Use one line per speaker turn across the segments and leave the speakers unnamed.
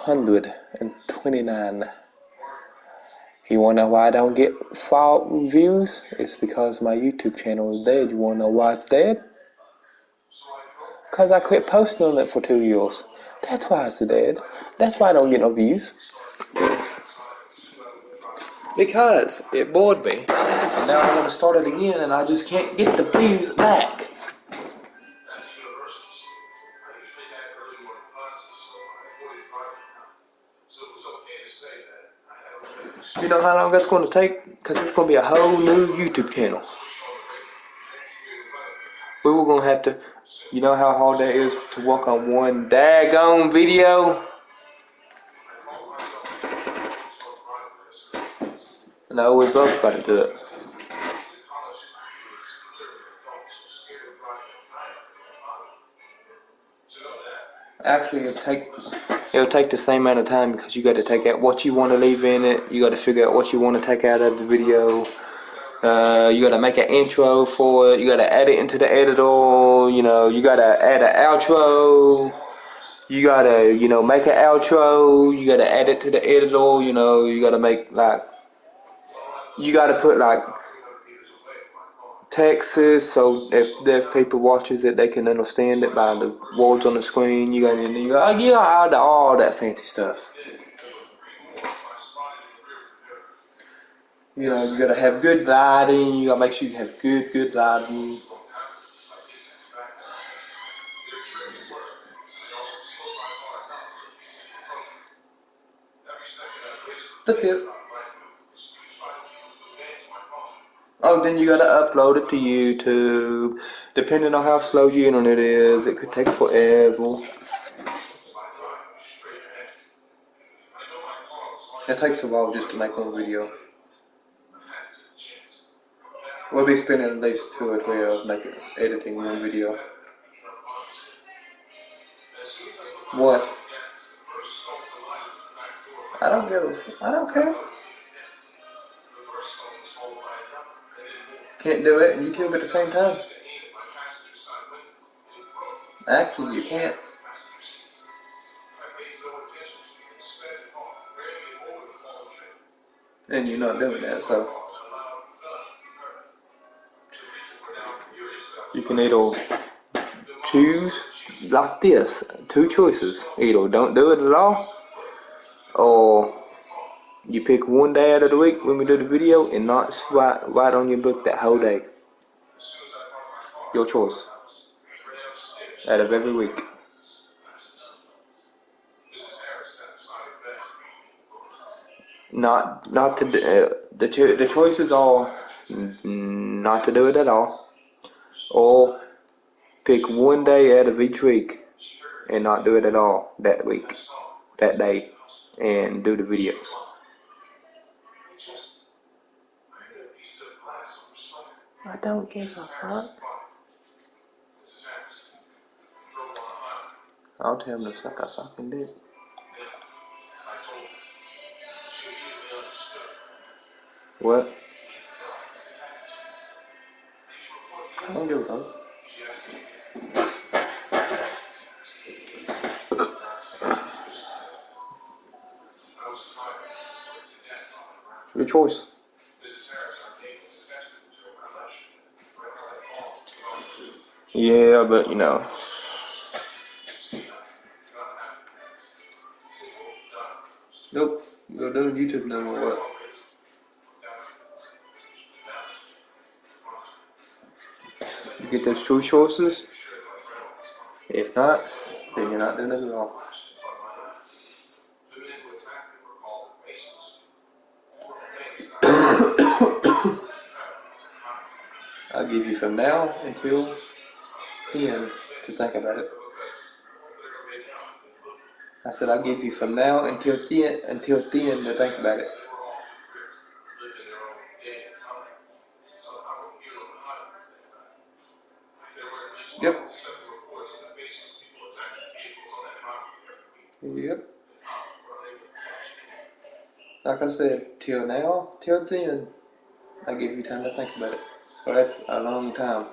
129. You wanna know why I don't get views? It's because my YouTube channel is dead. You wanna know why it's dead? Because I quit posting on it for 2 years. That's why it's dead. That's why I don't get no views. Because it bored me. And now I want to start it again and I just can't get the views back. You know how long that's going to take? Because it's going to be a whole new YouTube channel. We were going to have to, you know how hard that is to work on one daggone video? No, we both got to do it. Actually, it'll take the same amount of time because you got to take out what you want to leave in it. You got to figure out what you want to take out of the video. You got to make an intro for it. You got to add it into the editor. You know, you got to add an outro. You got to, make an outro. You got to add it to the editor. You got to make you got to put text, so if people watches it, they can understand it by the words on the screen. You got all that fancy stuff. You gotta have good lighting. You gotta make sure you have good lighting. That's it. Oh, then you gotta upload it to YouTube. Depending on how slow your internet is, it could take forever. It takes a while just to make one video. We'll be spending at least 2 or 3 hours editing one video. What? I don't care. Can't do it and YouTube at the same time. Actually, you can't. And you're not doing that, so you can either choose like this, 2 choices. Either don't do it at all, or you pick one day out of the week when we do the video and not write on your book that whole day. Your choice. Out of every week. Not to the choices are not to do it at all, or pick one day out of each week and not do it at all that week, that day, and do the videos. I don't give a fuck. I'll tell him to suck a fucking dick. What? I don't give a fuck. Your choice. Yeah, but Nope. You're doing YouTube now or what? You get those 2 choices? If not, then you're not doing it at all. I'll give you from now until the end to think about it. I said I'll give you from now until the end to think about it. Yep. Yep. Like I said, till then, I give you time to think about it. So that's a long time.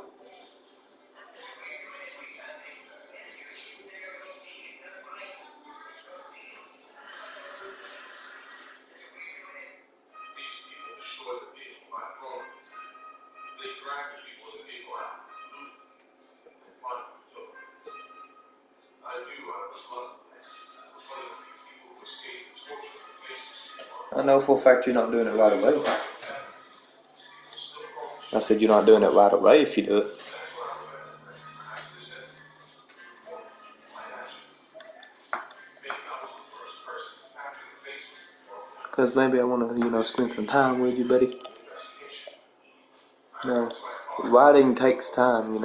I know for a fact you're not doing it right away. I said you're not doing it right away if you do it. Because maybe I want to, spend some time with you, buddy. Writing takes time,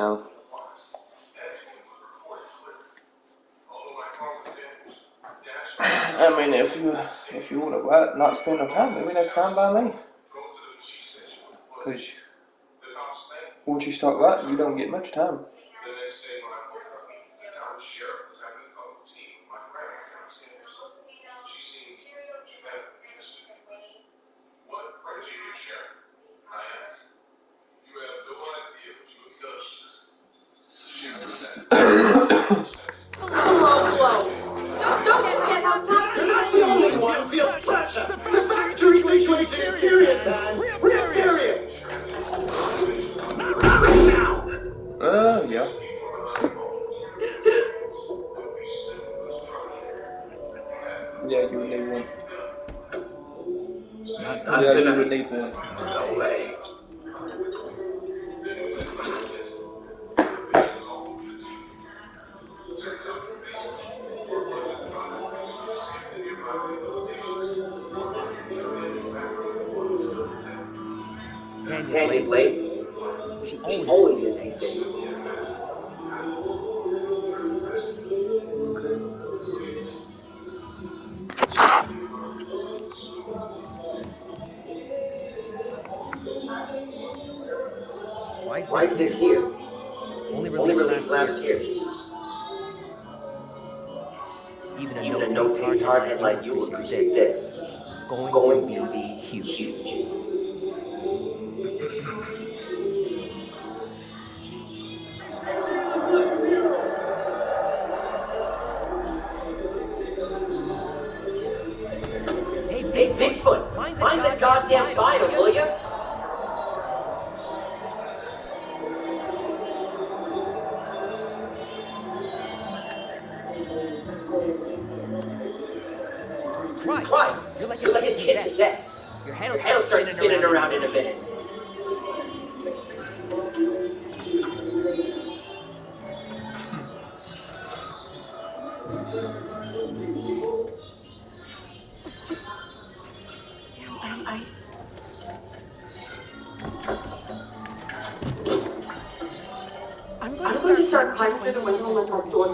I mean, if you want to write, not spend no time, maybe that's fine by me. Because once you start writing, you don't get much time.
Hello. Don't forget how tough it is. The only one feels pressure. The factory situation is serious, man. Real serious. Not right now.
Yeah. Yeah, you would need one. Yeah, you would need one.
No way. Tanya's late. She always is these days.
Okay.
Why is this here?
Only
Only
released
released last year.
Even
Even a no-taste hardhead like you appreciate this. Going to be huge. Hey, Bigfoot, find the goddamn vinyl, will ya? Christ, you're like a kid possessed. Your head will start spinning around in a minute.
I'm going to start climbing through the window and let that door.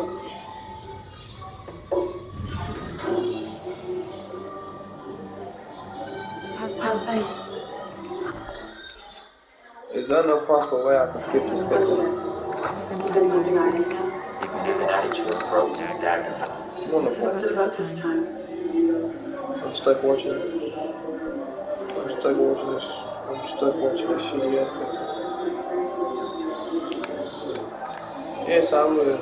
How's things?
Is there no possible way I can skip this cutscene?
He's been keeping an eye on you.
They've been added to his throat since Dagger.
Wonderful.
What's it about this time?
I'm stuck watching this. I'm stuck watching this shitty ass cutscene. Yes, I will.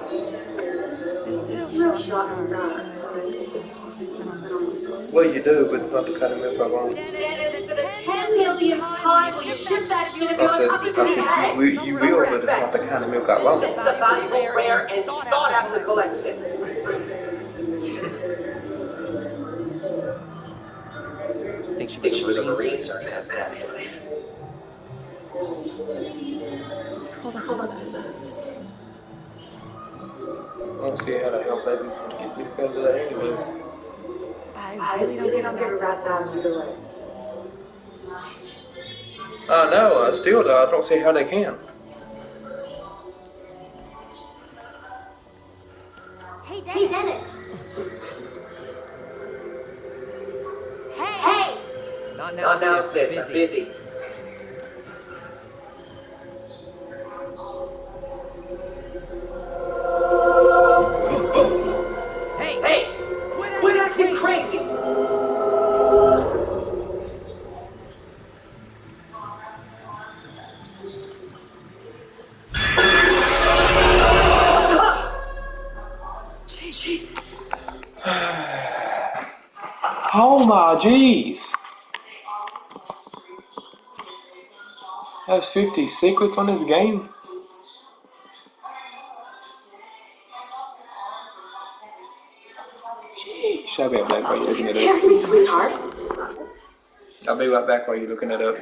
There's no shot in the dark.
Well, you do, but it's not the kind of milk I want.
Dennis, for the 10 millionth time, will you ship that shit if you
I said you will, but it's not the kind of milk I want.
This is a valuable, rare, and sought-after collection.
Think
She was a Marine Sergeant at past life.
It's called a business.
I don't see how the hell baby's gonna get milk out of that anyways.
I really don't get a rat's ass either way.
I know, I don't see how they can.
Hey, Dennis. Hey!
Not
Not
now,
now, sis. I'm busy. Hey! Quit acting crazy!
Jesus.
Oh my jeez. That's 50 secrets on this game. Jeez, I'll be right back while you're looking it
Kiss
up.
me, sweetheart.
I'll be right back while you're looking it up.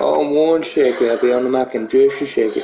On one second, I'll be on the mic in just a second.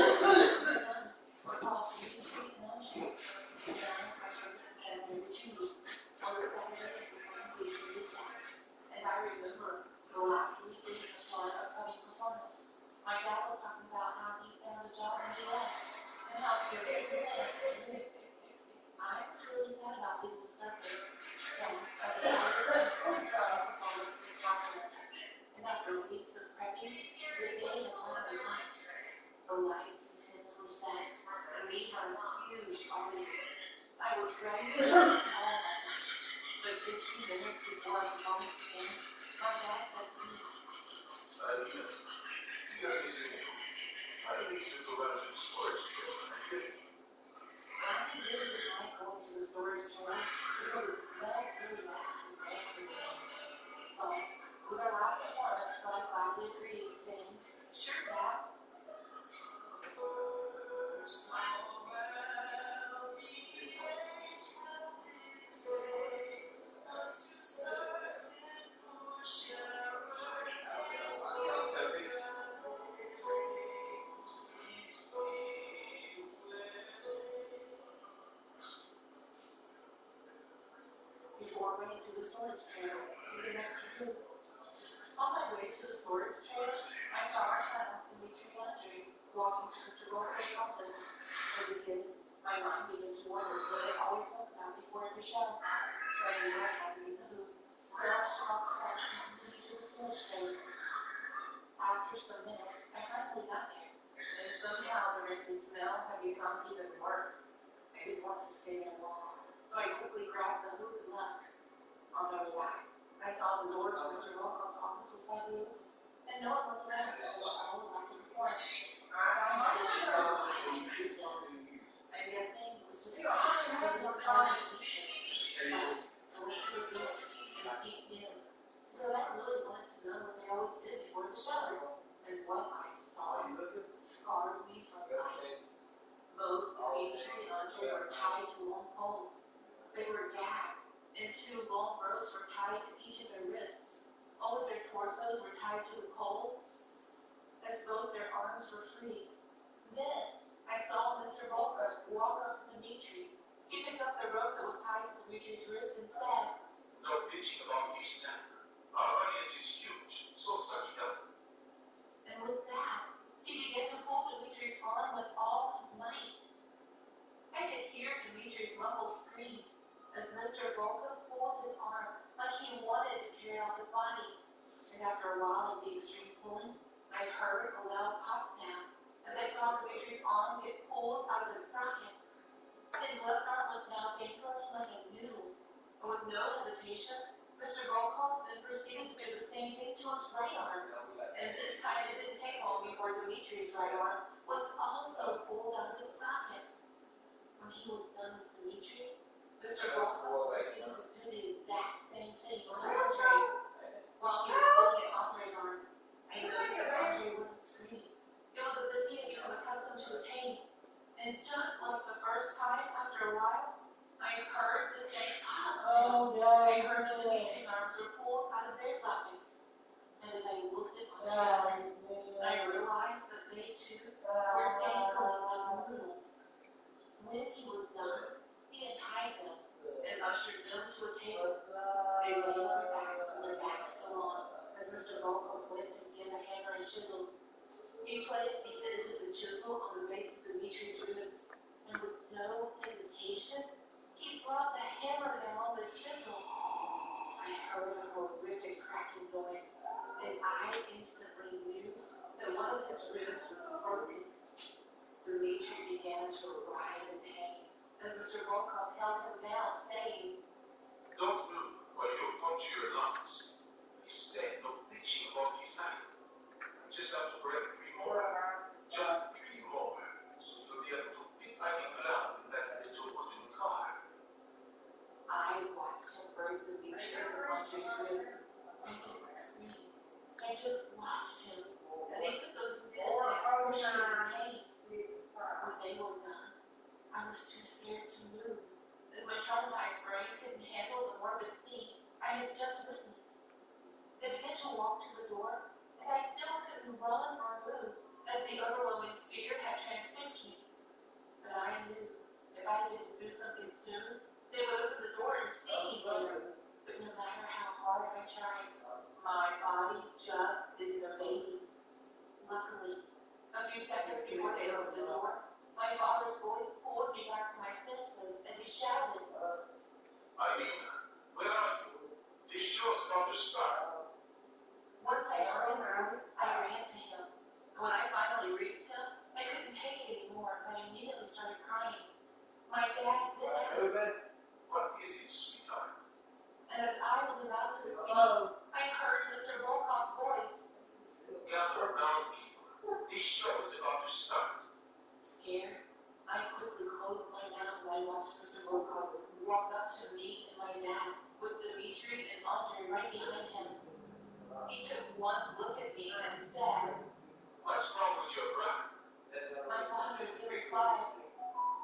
as I saw Dimitri's arm get pulled out of its socket. His left arm was now dangling like a noodle, and with no hesitation, Mr. Volkov then proceeded to do the same thing to his right arm. And this time it didn't take long before Dimitri's right arm was also pulled out of its socket. When he was done with Dimitri, Mr. Volkov proceeded to do the exact same thing with Andre. While he was pulling at Andre's arm, I noticed that Andre wasn't screaming. It was as if he had become accustomed to the pain. And just like the first time, after a while, I heard the same pop sound. I heard Dimitri's arms were pulled out of their sockets. And as I looked at Andre's arms, I realized that they too were dangling like noodles. When he was done, he untied them and ushered them to a table. They lay on their backs with their backs still on, as Mr. Volkov went to get a hammer and chisel. He placed the end of the chisel on the base of Dimitri's ribs, and with no hesitation, he brought the hammer down on the chisel. I heard a horrific cracking noise, and I instantly knew that one of his ribs was broken. Dimitri began to writhe in pain, and Mr. Volkov held him down, saying,
Don't move or you'll puncture your lungs. He said no bitching about his night. Just have to break 3 more. Just 3 more. So you'll be able to fit back in ground in that little wooden car.
I watched him break Dimitri's and Andre's ribs. I didn't scream. I just watched him as he put those men in excruciating pain. When they were done, I was too scared to move, as my traumatized brain couldn't handle the morbid scene I had just witnessed. They began to walk to the door, and I still couldn't run or move, as the overwhelming fear had transfixed me. But I knew if I didn't do something soon, they would open the door and see me there. But no matter how hard I tried, my body just didn't obey me. Luckily, a few seconds before they opened the door, my father's voice pulled me back to my senses as he shouted,
Aina, where are you? This show's about to start.
Once I heard his voice, I ran to him. And when I finally reached him, I couldn't take it anymore as I immediately started crying. My dad did ask,
What is it, sweetheart?
and as I was about to speak, I heard Mr. Volkov's voice.
Gather round, people. This show is about to start.
Scared, I quickly closed my mouth as I watched Mr. Volkov walk up to me and my dad, with Dimitri and Andre right behind him. He took one look at me and said,
What's wrong with your brother?
my father then replied,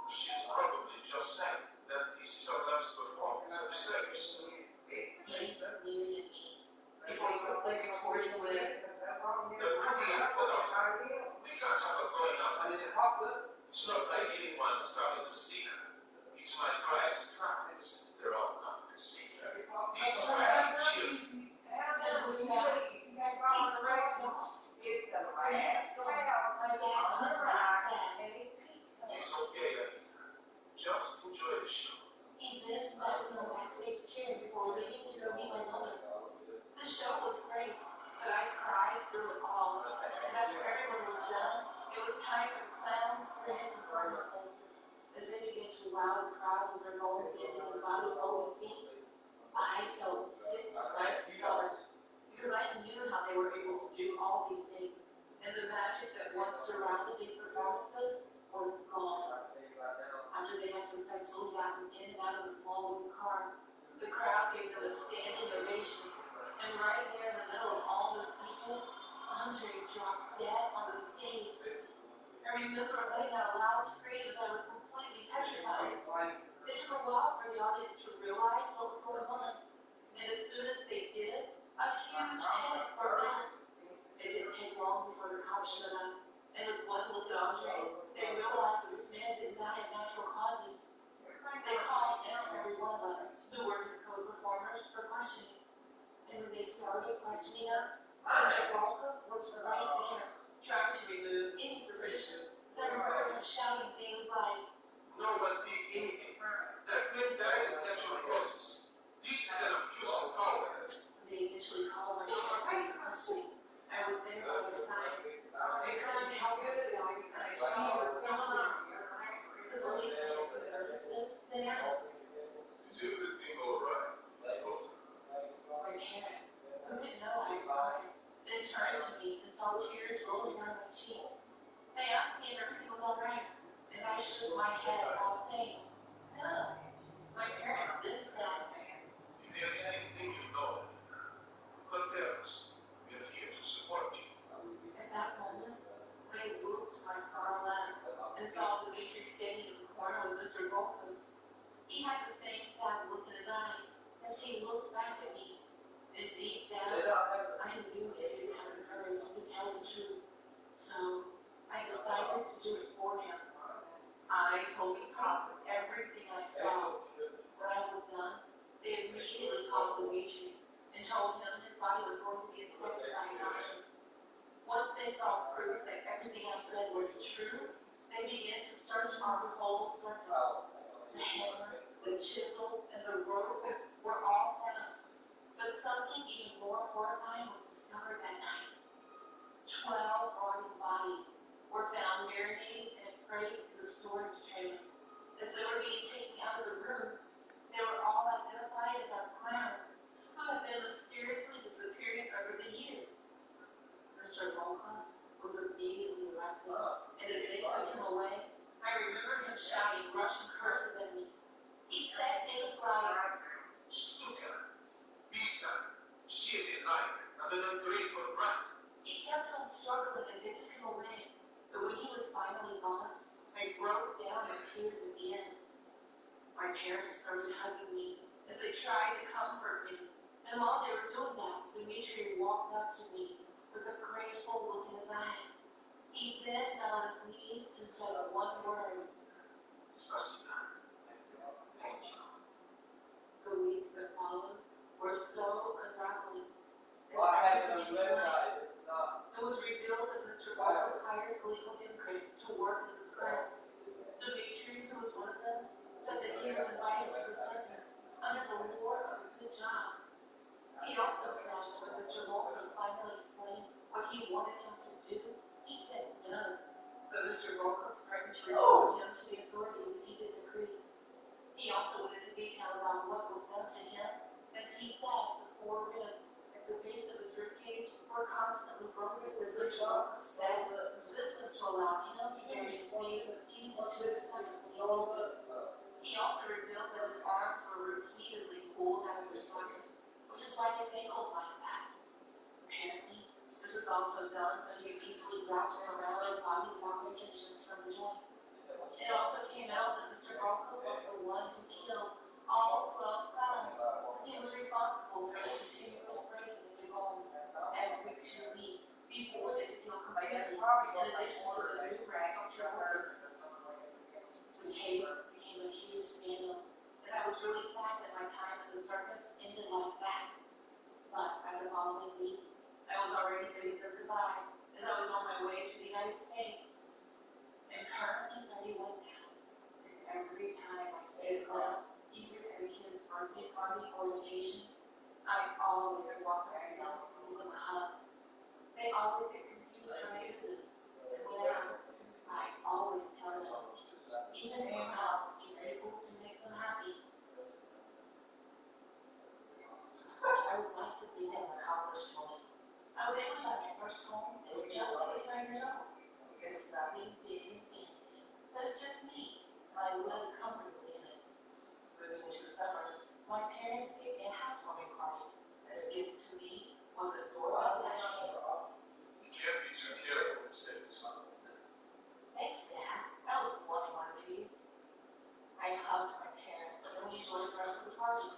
She's probably just said that this is our last performance of the service.
he sneered at me, before quickly retorting with,
The movie I put out, we can't have her going up. It's not like anyone's coming to see her. It's my Christ families. They're all coming to see her. This is where I chill.
and looking back, he struck me. My dad hung around sad.
It's okay, Anita. Just enjoy the show.
He then sat me on a backstage chair before leaving to go meet my mother. The show was great, but I cried through it all. And after everyone was done, it was time for the clown's grand performance. As they began to wow the crowd with their gold-bended and body-folding feet, I felt sick to my stomach, because I knew how they were able to do all these things, and the magic that once surrounded these performances was gone. After they had successfully gotten in and out of the small wooden car, the crowd gave them a standing ovation, and right there in the middle of all those people, Andre dropped dead on the stage. I remember letting out a loud scream as I was completely petrified. It took a while for the audience to realize what was going on, and as soon as they did, a huge panic broke out. It didn't take long before the cops showed up, and with one look at Andre, they realized that this man didn't die of natural causes. They called each and every one of us, who were his co-performers, for questioning. And when they started questioning us, Mr. Volkov was right there, trying to remove any suspicion. As I remember him shouting things like,
No one did anything. That man died of natural causes. This is an abuse of power.
they eventually called my parents into questioning. I was there by their side. I couldn't help myself as everything all right? My parents, who didn't know I was crying, then turned to me and saw tears rolling down my cheeks. They asked me if everything was all right, and I shook my head while saying, no. My parents then said, if there is anything you know, you can tell us. We are here to support you. At that moment, I looked to my far left and saw Dimitri standing in the corner with Mr. Volkov. He had the same sad look in his eyes as he looked back at me. And deep down, I knew that he didn't have the courage to tell the truth. So, I decided to do it for him. I told the cops everything I saw. When I was done, they immediately called Dimitri and told him his body was going to be inspected by a doctor. Once they saw proof that everything I said was true, they began to search our whole circus. The hammer, the chisel, and the ropes were all found. But something even more horrifying was discovered that night. 12 rotting bodies were found marinated in a crate in the storage trailer. As they were being taken out of the room, they were all identified as our clowns, who had been mysteriously disappearing over the years. Mr. Volkov was immediately arrested, and as they took him away, I remember him shouting Russian curses at me. He said things like, Suka, Bisa, she is alive, and an ungrateful brat. He kept on struggling as they took him away, but when he was finally gone, I broke down in tears again. My parents started hugging me as they tried to comfort me, and while they were doing that, Dimitri walked up to me with a grateful look in his eyes. He then got on his knees and said one word. Spasiba. Thank you. The weeks that followed were so unraveling. It was revealed that Mr. Volkov hired illegal immigrants to work as his clowns. Dimitri, who was one of them, said that he was invited to the circus under the lure of a good job. He also said that when Mr. Volkov finally explained what he wanted him to do, he said no. But Mr. Volkov threatened to report him to the authorities if he didn't agree. He also went into detail about what was done to him, as he said the 4 ribs at the base of his ribcage were constantly broken. As Mr. Volkov said, this was to allow him various ways of eating into his stomach when he woke up. He also revealed that his arms were repeatedly pulled out of their sockets, which is why they dangled like that. Apparently, this is also done so he could easily wrap them around his body without restrictions from the joint. It also came out that Mr. Volkov was the one who killed all 12 clowns, as he was responsible for the continuous breaking of their bones every 2 weeks before they could heal completely, in addition to the numerous punctured organs. The case became a huge scandal, and I was really sad that my time at the circus ended like that. But by the following week, I was already bidding them goodbye, as I was on my way to the United States. I'm currently 31 now, and every time I say a clown, either at a kid's birthday party or vacation, I always walk up to them and give them a hug. They always get confused when I do this, and when I ask, I always tell them, even clowns need people to make them happy. I would like to think I'm accomplished for it. I was able to buy my first home at just 25 years old. It's nothing big and fancy, but it's just me, and I live comfortably in it. Moving to the suburbs, my parents gave me a housewarming party, and their gift to me was a doorbell dash cam.
You can't be too careful these days.
Thanks, Dad. I was wanting one of these. I hugged my parents, and we enjoyed the rest of the party.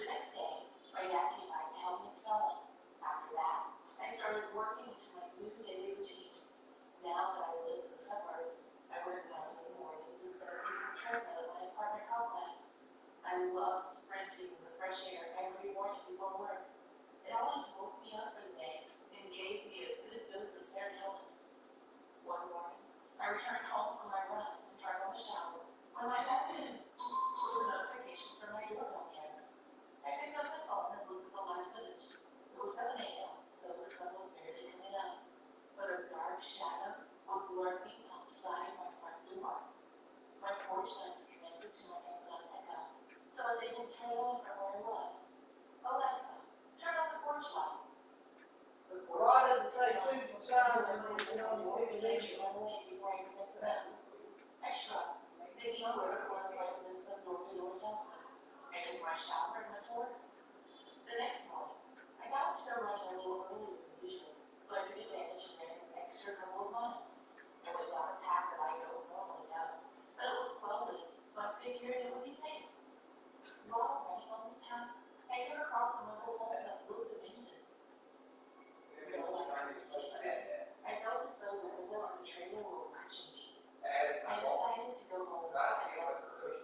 The next day, my dad came by to help me install it. After that, I started working into my new daily routine. Now that I live in the suburbs, I work out in the mornings instead of taking a treadmill at my apartment complex. I love sprinting in the fresh air every morning before work. It always woke me up for the day and gave me a good dose of serotonin. One morning, I returned home from my run and turned on the shower when my phone was a notification from my doorbell camera. I picked up my phone and looked at the live footage. It was 7 a.m., so the sun was barely coming up, but a dark shadow was lurking outside my front door. My porch light was connected to my Amazon Echo, so I was able to turn God, I wanted to know more relation on the before I commit to them. I shrugged, thinking where it was like in some northern or south. I took my shower and went to work. The next morning, I got up to go running a little earlier than usual, so I took advantage and ran an extra couple of miles. I went down a path that I don't normally go, but it looked lonely, so I figured it would be safe. While running on this path, I came across a mobile home that looked abandoned. No one could see it. I felt as though the windows of the trailer were watching me. I decided to go home and let it free.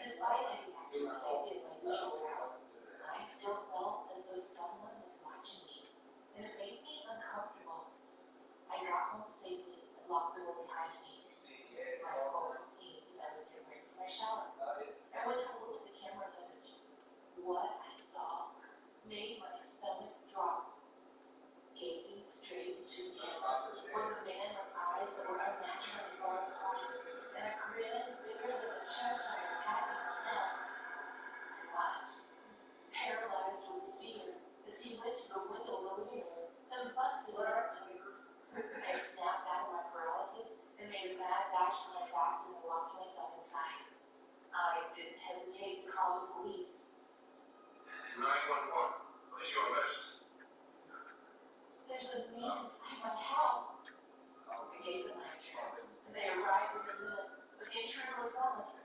Despite having actually saved it my usual route, I still felt as though someone was watching me, and it made me uncomfortable. I got home safely and locked the door behind me. My phone pinged as I was getting ready for my shower. I went to look at the camera footage. What I saw made my stomach drop. Gazing straight into the camera was a man with eyes that were unnaturally far apart and a grin bigger than the Cheshire cat itself. I watched, paralyzed with fear, as he went to the window of the living room and busted it open. I snapped out of my paralysis and made a mad dash for my bathroom and locked myself inside. I didn't hesitate to call the police.
911. What is your emergency?
There's a man inside my house. I gave them my address, and they arrived within a minute, but the intruder was gone.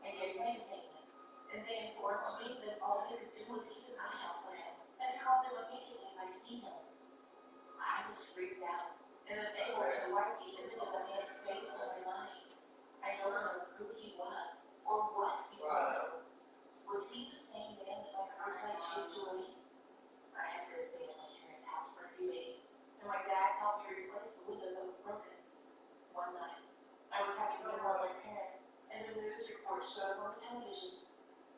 I gave my statement, and they informed me that all they could do was keep an eye out for him, and to call them immediately if I see him. I was freaked out, and unable to wipe the image of the man's face from my mind. I don't know who he was, or what he wanted. Was he the same man that my first night chased away? I had to stay at my parents' house for a few days, and my dad helped me replace the window that was broken. One night, I was having dinner with my parents, and a news report showed on the television.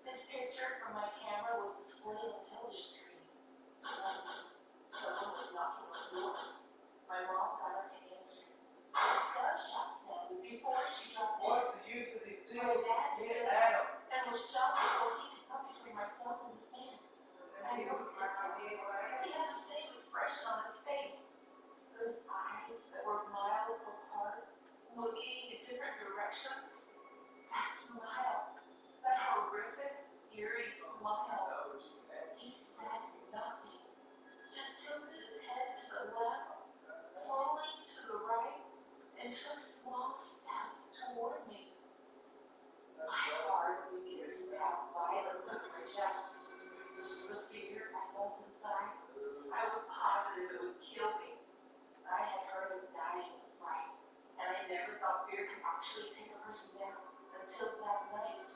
This picture from my camera was displayed on the television screen. Someone was knocking on the door. My mom got up to answer. A gunshot sounded before she dropped in.
What's the use of these things?
My dad stood up and was shocked before he could come between myself and this man. I looked at him. He had the same expression on his face. Those eyes that were miles apart, looking in different directions. That smile, that horrific, eerie smile. He said nothing, just tilted his head to the left, slowly to the right, and took small steps toward me. My heart began to pound violently in my chest. The fear I felt inside, I was positive it would kill me. I had heard of dying of fright, and I never thought fear could actually take a person down until that night.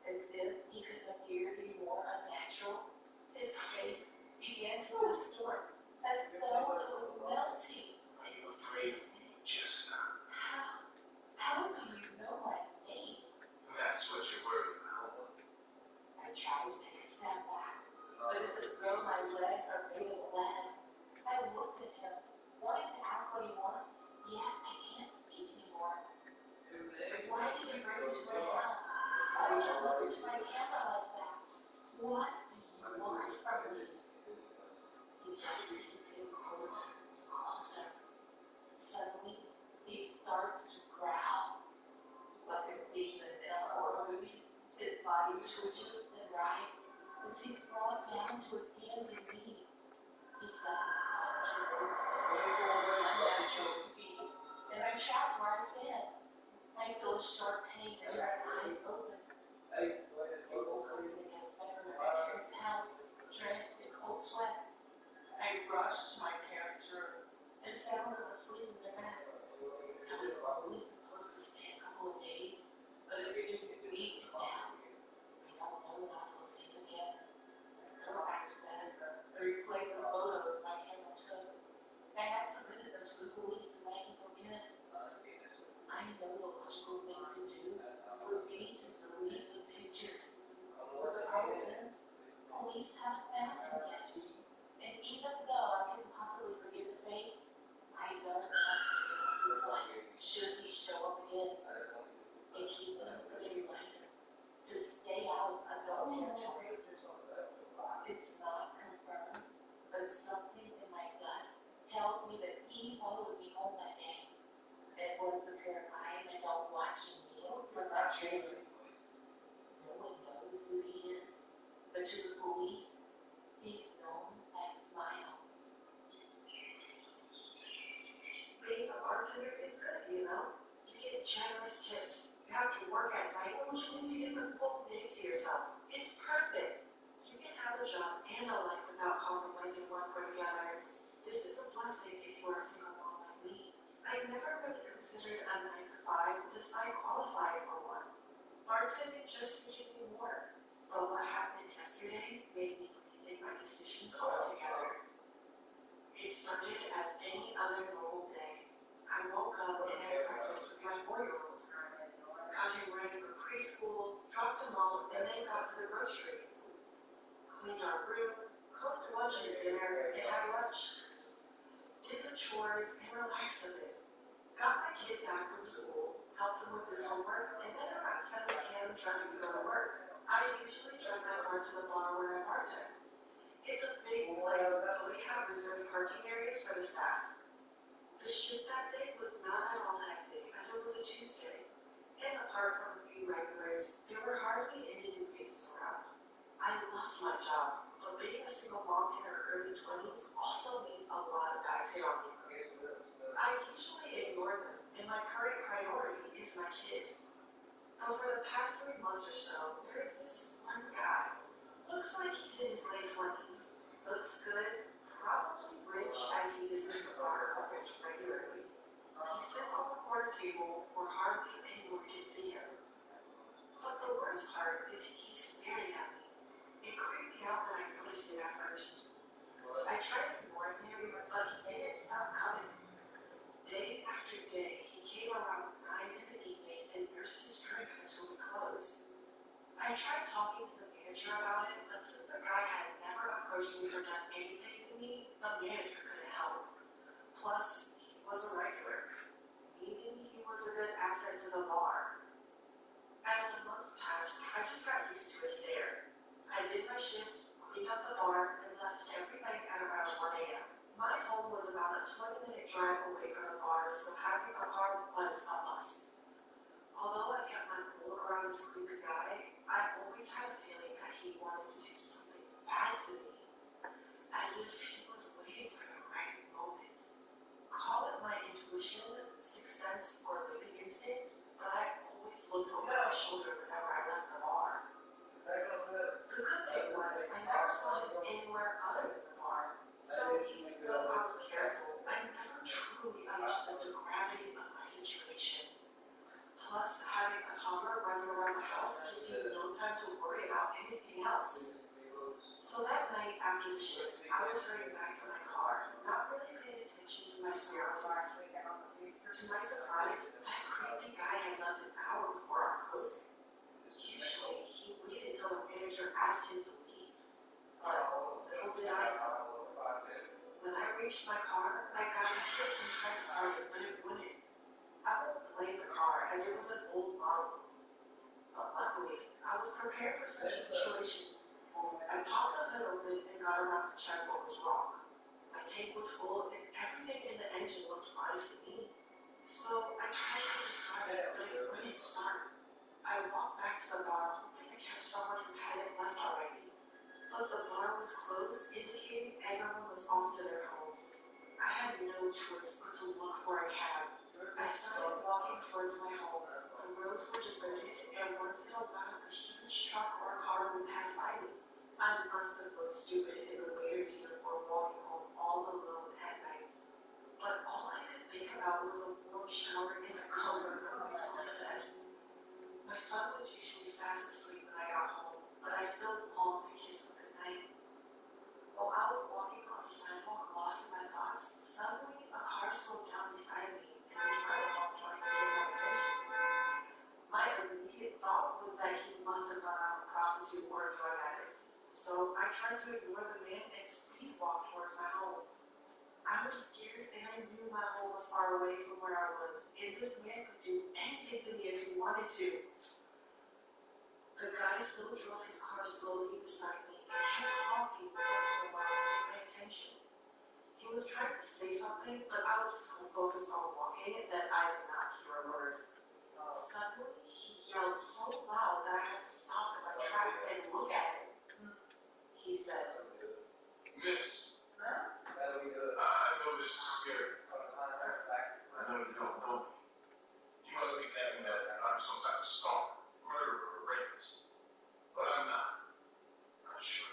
As if he couldn't appear to be more unnatural, his face began to distort, as though it was melting.
Are you afraid of me, Jessica?
How do you know my name?
That's what you're worried about.
I tried to take a step back, but it's as though my legs are made of lead. I looked at him, wanting to ask what he wants, yet I can't speak anymore. Why did you bring me to my house? Why did you look into my camera like that? What do you want from me? He just keeps getting closer, closer. Suddenly, he starts to growl. Like a demon in a horror movie, his body twitches and writhes as he's brought down to his hands and knees. He suddenly stops towards me with unnatural speed, and I'm trapped where I stand. I feel a sharp pain and my eyes open. I woke up in the guest bedroom at my parents' house, drenched in cold sweat. I rushed to my parents' room and found them asleep in their bed. I was only supposed to stay a couple of days, but it's been weeks now. I don't know when I feel safe again. I went back to bed and replayed the photos my camera took. I had submitted them to the police the night he broke in. I know the logical thing to do would be to delete the pictures. But the problem is, police haven't found him yet. And even though I couldn't possibly watching you from that trailer. No one knows who he is, but to the police, he's known as Smile. Being a bartender is good, you know? You get generous tips. You have to work at night, which means you get the full day to yourself. It's perfect. You can have a job and a life without compromising one for the other. This is a blessing if you are a single mom like me. I never really considered a 9 to 5 despite qualifying for one. Bartending just suited me more. But what happened yesterday made me rethink my decisions altogether. It started as any other normal day. I woke up and had breakfast with my 4-year-old. Got him ready for preschool, dropped him off, and then got to the grocery. Cleaned our room, cooked lunch and dinner, and had lunch. Did the chores and relaxed a bit. Got my kid back from school, helped him with his homework, and then around 7 p.m. dressed to go to work. I usually drive my car to the bar where I bartend. It's a big place, so they have reserved parking areas for the staff. The shift that day was not at all hectic, as it was a Tuesday. And apart from a few regulars, there were hardly any new faces around. I loved my job, but being a single mom in her early 20s also means a lot of guys hit on me. I usually ignore them, and my current priority is my kid. But for the past 3 months or so, there is this one guy. Looks like he's in his late 20s. Looks good, probably rich as he visits the bar almost regularly. He sits on the corner table where hardly anyone can see him. But the worst part is he keeps staring at me. It creeped me out when I noticed it at first. I tried ignoring him, but he didn't stop coming. Day after day, he came around 9 in the evening and nursed his drink until we closed. I tried talking to the manager about it, but since the guy had never approached me or done anything to me, the manager couldn't help. Plus, he was a regular, meaning he was a good asset to the bar. As the months passed, I just got used to his stare. I did my shift, cleaned up the bar, and left every night at around 1 a.m. My home was about a 20-minute drive away from the bar, so having a car was a must. Although I kept my cool around this creepy guy, I always had a feeling that he wanted to do something bad to me, as if he was waiting for the right moment. Call it my intuition, sixth sense, or living instinct, but I always looked over my shoulder whenever I left the bar. The good thing was, I never saw him anywhere other than the bar, so even though I was careful, I never truly understood the gravity of my situation. Plus, having a toddler running around the house gives you no time to worry about anything else. So that night after the shift, I was hurrying back to my car, not really paying attention to my surroundings. To my surprise, that creepy guy had left an hour before our closing. Usually, he waited until the manager asked him to leave. But little did I know. When I reached my car, I got into it and tried to start it, but it wouldn't. I won't blame the car, as it was an old model. But luckily, I was prepared for such a situation. I popped the hood open and got around to check what was wrong. My tank was full and everything in the engine looked fine to me. So I tried to restart it, but it wouldn't start. I walked back to the bar, hoping to catch someone who hadn't left already. But the bar was closed, indicating everyone was off to their homes. I had no choice but to look for a cab. I started walking towards my home. The roads were deserted, and once in a while, a huge truck or car would pass by me. I must have looked stupid in the waiter's uniform walking home all alone at night. But all I could think about was a warm shower and a comfort on my soft bed. My son was usually fast asleep when I got home, but I still longed to kiss him goodnight. While I was walking on the sidewalk lost in my thoughts, suddenly a car slowed down beside me and the driver walked twice to get my attention. My immediate thought was that he must have gone out a prostitute or a drug addict. So I tried to ignore the man and speed walk towards my home. I was scared and I knew my home was far away from where I was, and this man could do anything to me if he wanted to. The guy still drove his car slowly beside me and kept honking once in a while to get my attention. He was trying to say something, but I was so focused on walking that I did not hear a word. Suddenly, he yelled so loud that I had to stop in my track and look at him. He said,
Miss, I know this is scary. I know you don't know me. You must be thinking that I'm some type of stalker, murderer, or rapist. But I'm not. I'm sure.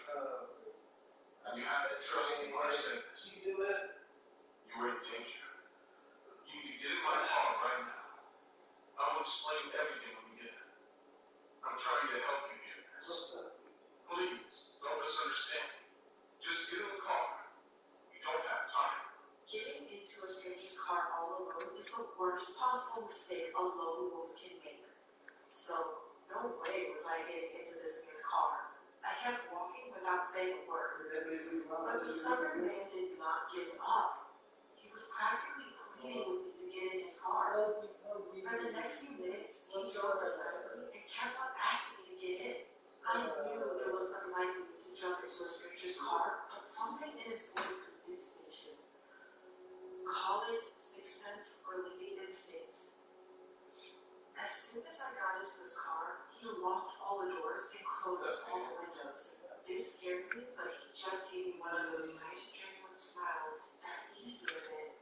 And you have to trust me when I say this. You're in danger. You need to get in my car right now. I will explain everything when we get there. I'm trying to help you here, miss. Please, don't misunderstand me. Just get in the car. You don't have time.
getting into a stranger's car all alone is the worst possible mistake a lone wolf can make. So, no way was I getting into this man's car. I kept walking without saying a word. But the stubborn man did not give up. He was practically pleading with me to get in his car. For the next few minutes, he drove beside me and kept on asking me to get in. I knew it was unlikely to jump into a stranger's car, but something in his voice convinced me to. Call it sixth sense or leading instinct. As soon as I got into his car, he locked all the doors and closed all the windows. This scared me, but he just gave me one of those nice genuine smiles that eased me a bit.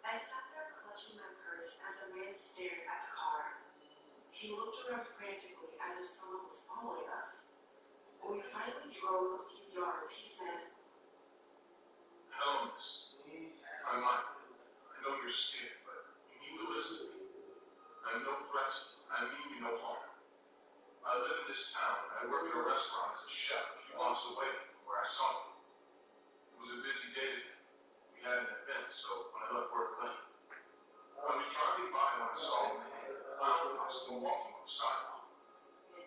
I sat there clutching my purse as the man stared at the car. He looked around frantically as if someone was following us. When we finally drove a few yards, he said,
Hello, miss. I'm Mike. I know you're scared, but you need to listen to me. I'm no threat to you. I mean you no harm. I live in this town, and I work in a restaurant as a chef a few blocks away from where I saw you. It was a busy day today. We had an event, so I left work late. I was driving by when I saw him in a clown costume walking on the sidewalk.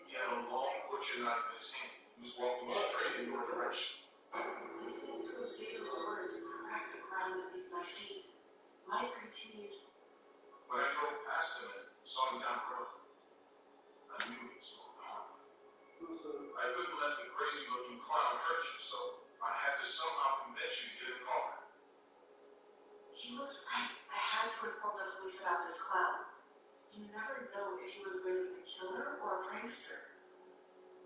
He had a long butcher knife in his hand. He was walking straight in your direction.
listening to his sailor's words cracked the ground beneath my feet. Mike continued,
When I drove past him and saw him down the road, I knew he was going home. I couldn't let the crazy-looking clown hurt you, so I had to somehow convince you to get in the car.
he was right. I had to inform the police about this clown. You never know if he was really the killer or a prankster.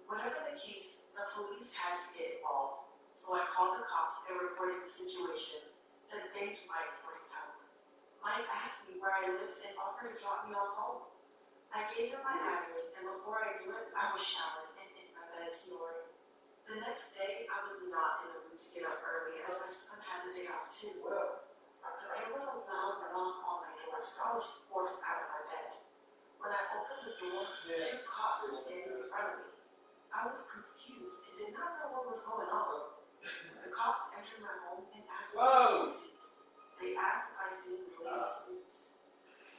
Whatever the case, the police had to get involved. So I called the cops and reported the situation, then thanked Mike for his help. Mike asked me where I lived and offered to drop me off home. I gave him my address, and before I knew it, I was showered and in my bed snoring. The next day, I was not in the mood to get up early, as my son had the day off too. But there was a loud knock on my door, so I was forced out of my bed. When I opened the door, two cops were standing in front of me. I was confused and did not know what was going on. The cops entered my home and asked me to see. They asked if I seen the latest news.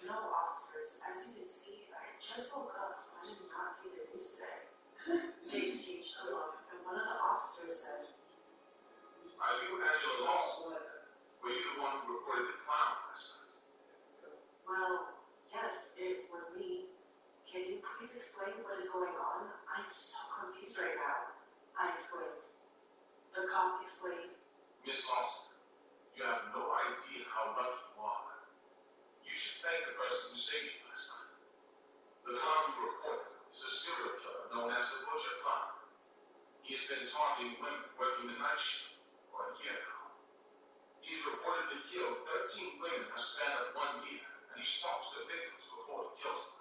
No, officers. As you can see, I just woke up, so I did not see the news today. They exchanged a look, and one of the officers said,
Are you Angela Lawson? Were you the one who reported the clown last night?
well, yes, it was me. Can you please explain what is going on? I'm so confused right now. I explained. The cop explained.
Miss Lawson, you have no idea how lucky you are. You should thank the person who saved you last night. The clown you reported is a serial killer known as the Butcher Clown. He has been targeting women working the night shift for a year now. He has reportedly killed 13 women in a span of 1 year, and he stalks the victims before he kills them.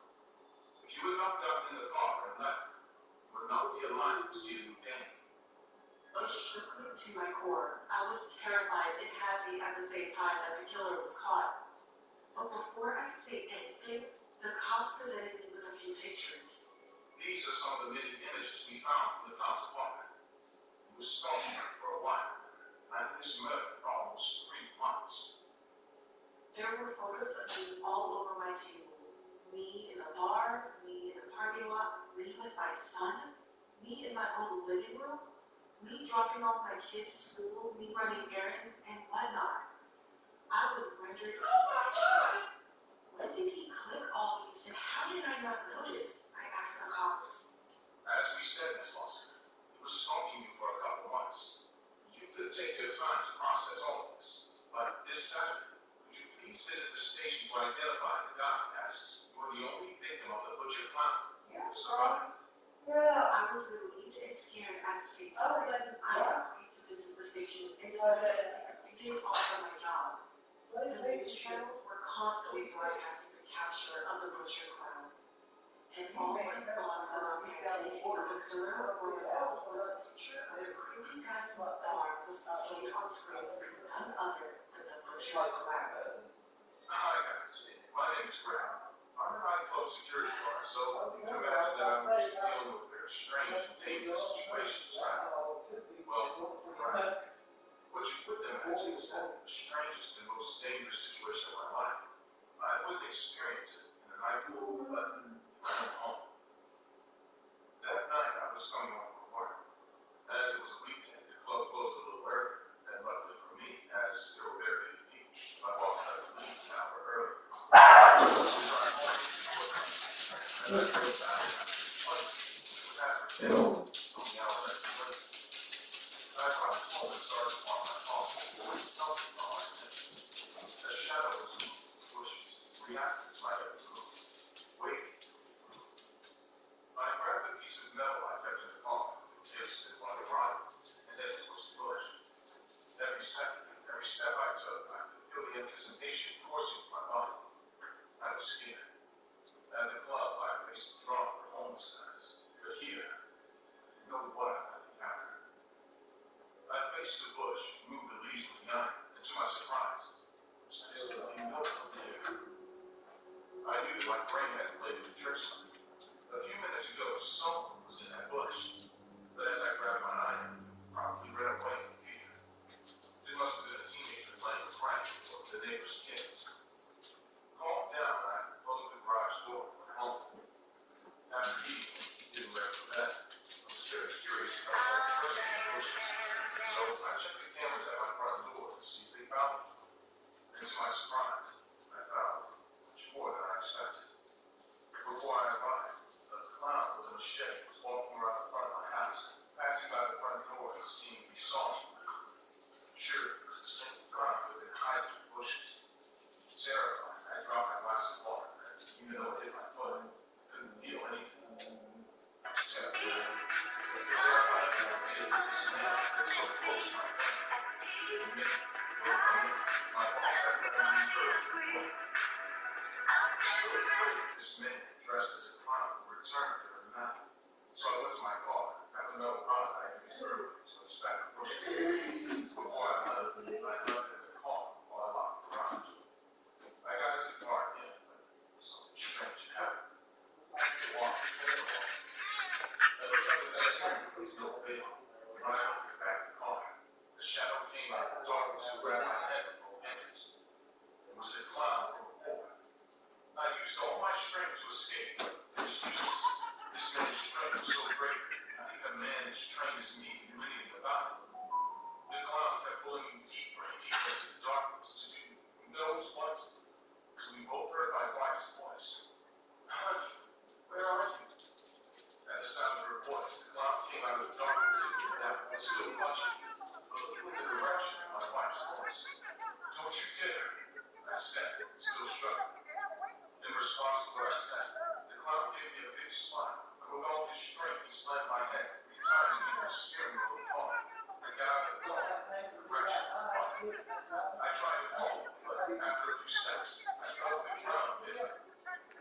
If you had not gotten in the car and left, you would not be alive to see a new day.
It shook me to my core. I was terrified and happy at the same time that the killer was caught. But before I could say anything, the cops presented me with a few pictures.
These are some of the many images we found from the cop's apartment. He was stalking her for a while, planning this murder for almost 3 months.
There were photos of me all over my table. Me in the bar, me in the parking lot, me with my son, me in my own living room, me dropping off my kids to school, me running errands, and whatnot. I was rendered speechless. When did he click all these, and how did I not notice? I asked the cops.
As we said, Miss Lawson, he was stalking you for a couple months. You could take your time to process all of this. But this Saturday, could you please visit the station to identify the guy, as you are the only victim survive. I was relieved and scared at the same time. I agreed to visit the station and decided to take a few days off from my job. The news channels were constantly broadcasting the capture of the butcher clown. And all my thoughts about the identity of the killer were resolved when the picture of the creepy guy from the bar was displayed on screen to be none other than the butcher clown. Hi guys, my name is Greg. I'm a nightclub security guard, so you can imagine that I'm used to dealing with very strange and dangerous situations, right? Well, right. What you wouldn't imagine is that the strangest and most dangerous situation of my life, I wouldn't experience it in a nightclub, but at home. That night, I was coming home from work. As it was a weekend, the club closed a little early, and luckily for me, as there were very few people, my boss had to leave an hour early. Every step I took, I could feel the anticipation coursing through my body. I was scared. At the club, I faced drunk or homeless guys. But here, you know what I had encountered. I faced the bush, moved the leaves with the iron, and to my surprise, I still didn't know from there. I knew that my brain had played me tricks on me. A few minutes ago, someone was in that bush. But as I grabbed my iron, probably ran away from fear. It must have been a teenager playing a prank or the neighbor's kids. Calmed down, I closed the garage door and went home. After eating, getting ready for bed, I was very curious about what the person in the bushes. So I checked the cameras at my front door to see if they found me. And to my surprise, I found much more than I expected. Before I arrived, a clown with a machete was walking around the front of my house, passing by the front door and seeing me saw me. Sure, it was the same clown who had been hiding in the bushes. Terrified, I dropped my glass of water, and even though it hit my foot, I couldn't feel anything. Except that, terrified I realized this man was so close to my family. And me, my boss had let me early. Still afraid that this man dressed as a clown would return during the night. So I went to my car, got the metal rod I had used earlier to inspect the bushes. Before I left it in the car while I locked the garage. I got into the car again, but something strange happened. I walked to the wall. I looked up at the steering wheel was still fading. When I opened the back of the car, the shadow came out of the darkness and grabbed my head with both hands. It was a clown from the floor. I used all my strength to escape. Excuses. This man's strength was so great, not even a man as trained as me knew anything about it. The clown kept pulling me deeper and deeper into the darkness to do who knows what. So we both heard my wife's voice. Honey, where are you? At the sound of her voice, the clown came out of the darkness and looked down, still watching me, but looking in the direction of my wife's voice. Don't you dare, I said, still struggling. In response to what I said, the clown gave me a big smile, and with all his strength, he slammed my head 3 times against the steering wheel of the car, and got out of the car in the direction of the bike. I tried to follow, but after a few steps, I fell to the ground dizzy.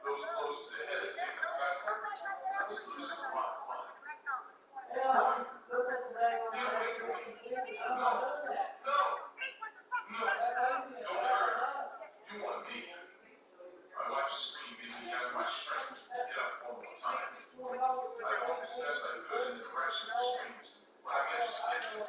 Those blows to the head had taken effect. I was losing a lot of blood. Get away from me. No. No. No. Don't hurt. You want me. My wife screamed, beating me out of my strength. Get up one more time. I walked as best I could in the direction of the streams, but I managed to get to it.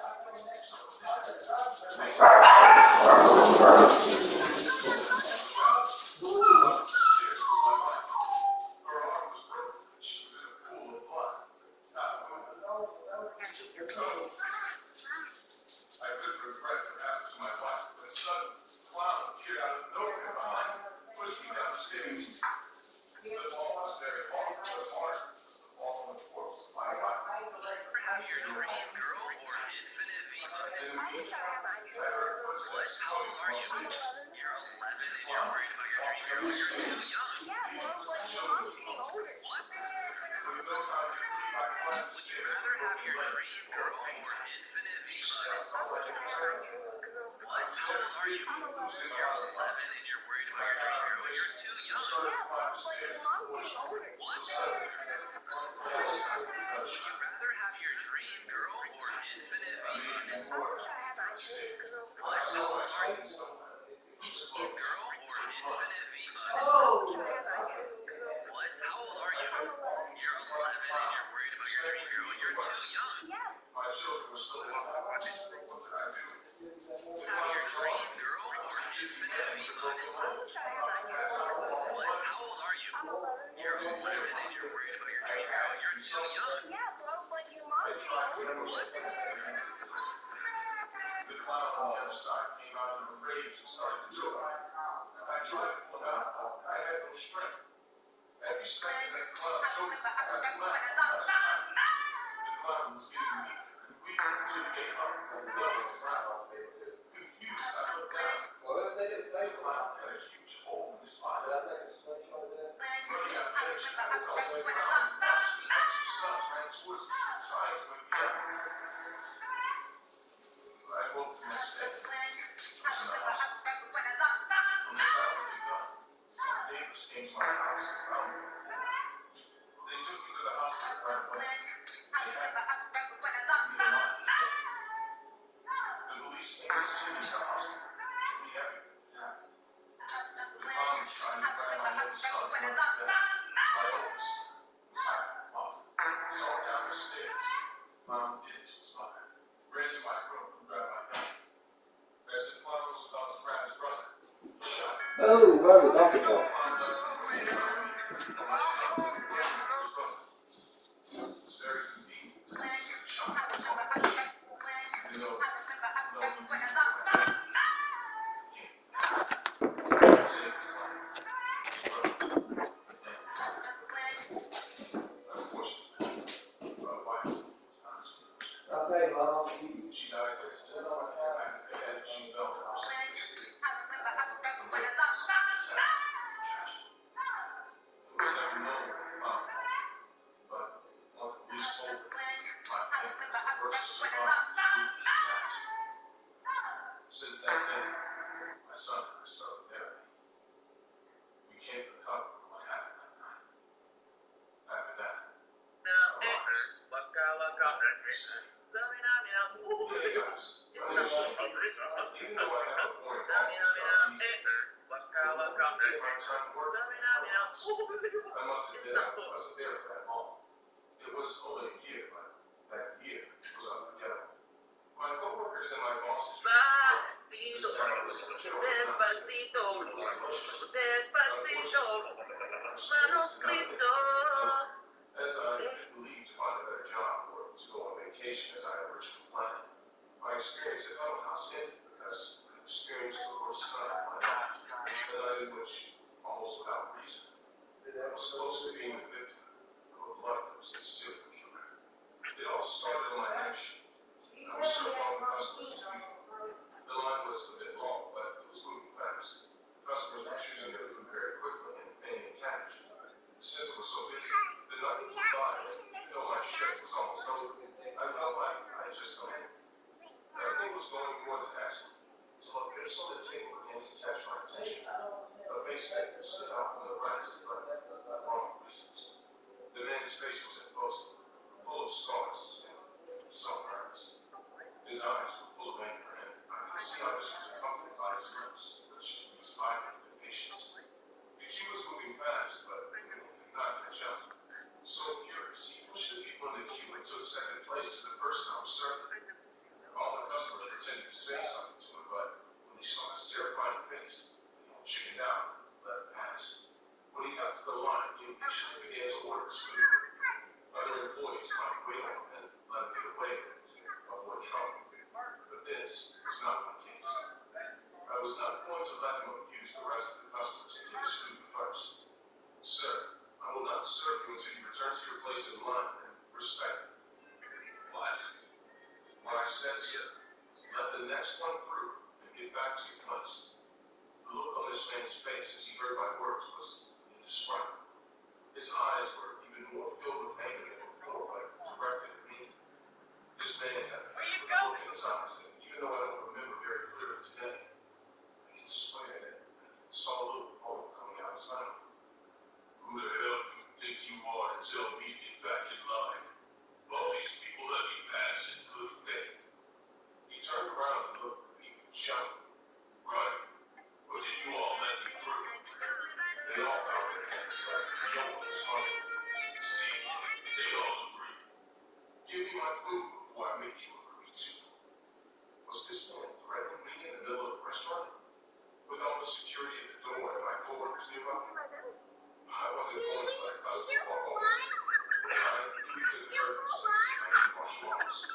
time do you believe I can find the stairs? Would you rather have your dream girl or infinite V-Bucks? What? How old are you? You're 11 and you're worried about your dream girl. You're too young. Started to climb the stairs to the boys' room. What? Would you rather have your dream girl or infinite V-Bucks? What? How old are you? Dream girl or infinite V-Bucks? What? How old are you? You're 11 and you're worried about your dream girl. You're too young.
My children were still alive. What did I do?
Have your dream girl or infinite V-Bucks? What? How old are you? You're 11 and you're worried about your dream girl. You're too young.
I tried to
What?
The clown on the other side came out in a rage and started to choke me. I tried to pull him out. I had no strength. Every second that clown choked me, I got less and less time. The clown was getting weaker until he gave up and fell to the ground. Confused, I looked down. The clown had a huge hole in his body. Running out of energy, I looked all the way around and watched as my two sons ran towards me, trying to wake me up. I woke the next day. I was in the hospital. When the sound had begun, some neighbors came to my house and found me. They took me to the hospital right away. They had me in line to get me. The police came to see me in the hospital. Told me everything that happened. The clown was trying to grab my youngest son from under the bed. My oldest was acting positive. I saw him down the stairs. Mom did it to his mother. Ran to my room and grabbed my gun. As the clown was about to grab his brother, shot him.
Oh, where's the donkey from? Okay, Mom.
She died yesterday. She fell in her sleep. It was every moment, Mom. But what the police told me, my family was the first to survive these attacks. Since that day, my son and I started therapy. We can't recover from what happened that night. After that, hey guys, even though I have a point, my time working. I must admit I wasn't there for that long. It was only a year, but that year was unforgettable. My coworkers and my bosses treated me well. This time I was a joke. Despacito, as I didn't leave to find a better job or to go on vacation as I originally planned, my experience at Huddle House ended because I experienced the worst night of my life, a night in which, almost without reason, I was close to being the victim of a bloodthirsty serial killer. It all started on my night shift. I was serving all the customers as usual. The line was a bit long, but it was moving fast. Customers were choosing their food very quickly and paying in cash. Since it was so busy, the night went by, and even though my shift was almost over, I felt like I had just come in. Everything was going more than excellent, until a face on the table began to catch my attention. A face that stood out from the rest, but for the wrong reasons. The man's face was imposing, full of scars and some burns. His eyes were full of anger, and I could see how this was accompanied by his lips, which he was hiding with impatience. The queue was moving fast, but the man could not catch up. So furious, he pushed the people in the queue and took second place to the person I was serving. All the customers pretended to say something to him, but when they saw his terrifying face, they all chickened out and let him pass. When he got to the line, he impatiently began to order his food. Other employees might wait on him and let him get away with it to avoid trouble. But this was not my case. I was not going to let him abuse the rest of the customers and get his food first. Sir, I will not serve you until you return to your place in line and respect it. What? When I said, sir, let the next one through and get back to your place. The look on this man's face as he heard my words was indescribable. His eyes were even more filled with anger than was funny. See, they all agree. Give me my food before I make you agree too. Was this man threatening me in the middle of the restaurant? With all the security at the door and my coworkers nearby? I wasn't going to let a customer walk over. I really couldn't hurt this since I need martial arts.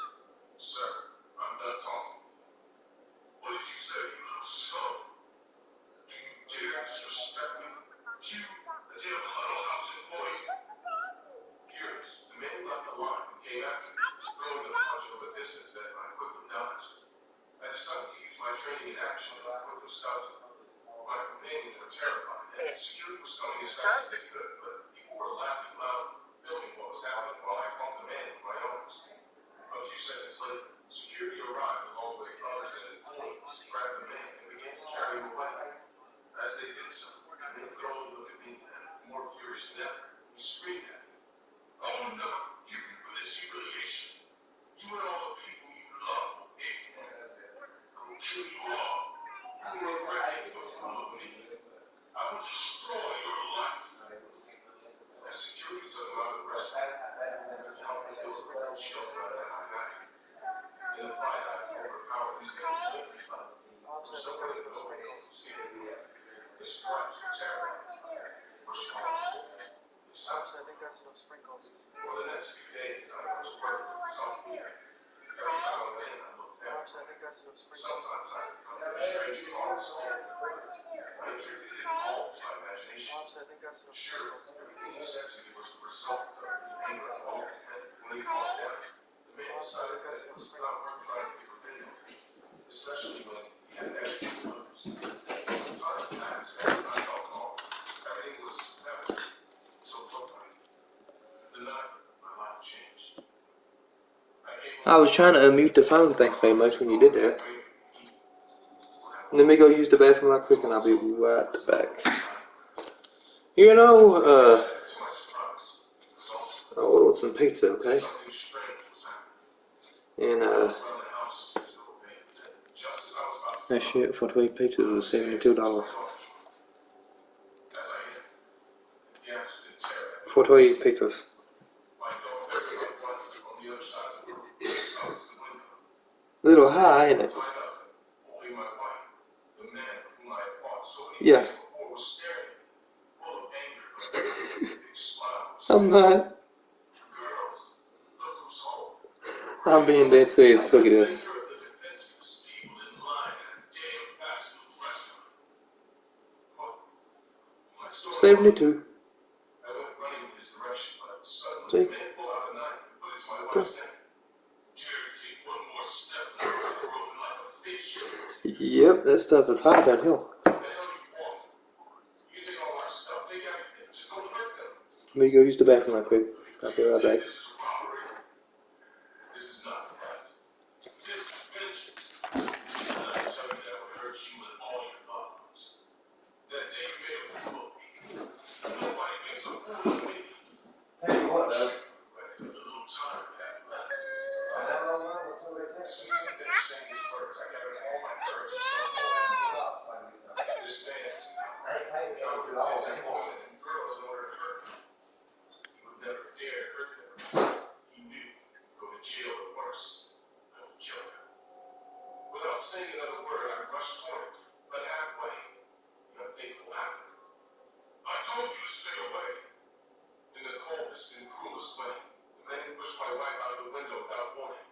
Sir, I'm done talking. What did you say, you little son? Do you dare disrespect me? You, a damn Huddle House employee? Furious, the man left the line and came after me, throwing a punch from a distance that I quickly dodged. I decided to use my training in action and I quickly stopped him. My companions were terrified, and security was coming as fast as they could, but people were laughing loud, filming what was happening while I caught the man with my arms. A few seconds later, security arrived along with others and employees, grabbed the man and began to carry him away. As they did so, the man could only look at me and, more furious than ever, he screamed at me. I will never forgive you for this humiliation. You and all the people you love will pay for it. I will kill you all. You will regret making a fool of me. I will destroy your life. As security took him out of the restaurant, he helped me build a real shield right behind my back. In the fight, I overpowered these men completely, but there's no way that nobody else was scared. His stripes were terrible. Were strong. His sons. For the next few days, I went to work with some fear. Every time I went in, I looked down. Sometimes I encountered strange cars. I attributed it all to my imagination. Sure, everything he said to me was the result of the anger alone, and when he calmed down, the man decided that it was not worth trying to be forbidden, especially when he had everything to lose. Time passed, and I felt calm. Everything was better. So it looked like. The night, my life changed.
I was trying to unmute the phone, thanks very much when you did that. Let me go use the bathroom right quick and I'll be right back. You know, I ordered some pizza, okay? And, that shit for 3 pizzas was $72. For 3 pizzas. A little high, ain't it? Yeah. I'm not. I'm being dead serious. Look at this. 72. See? Yep, that stuff is hot downhill. Let me go use the bathroom right quick. I'll be right back.
Without saying another word, I rushed toward it, but halfway, an unthinkable happened. I told you to stay away. In the coldest and cruelest way, the man pushed my wife out of the window without warning.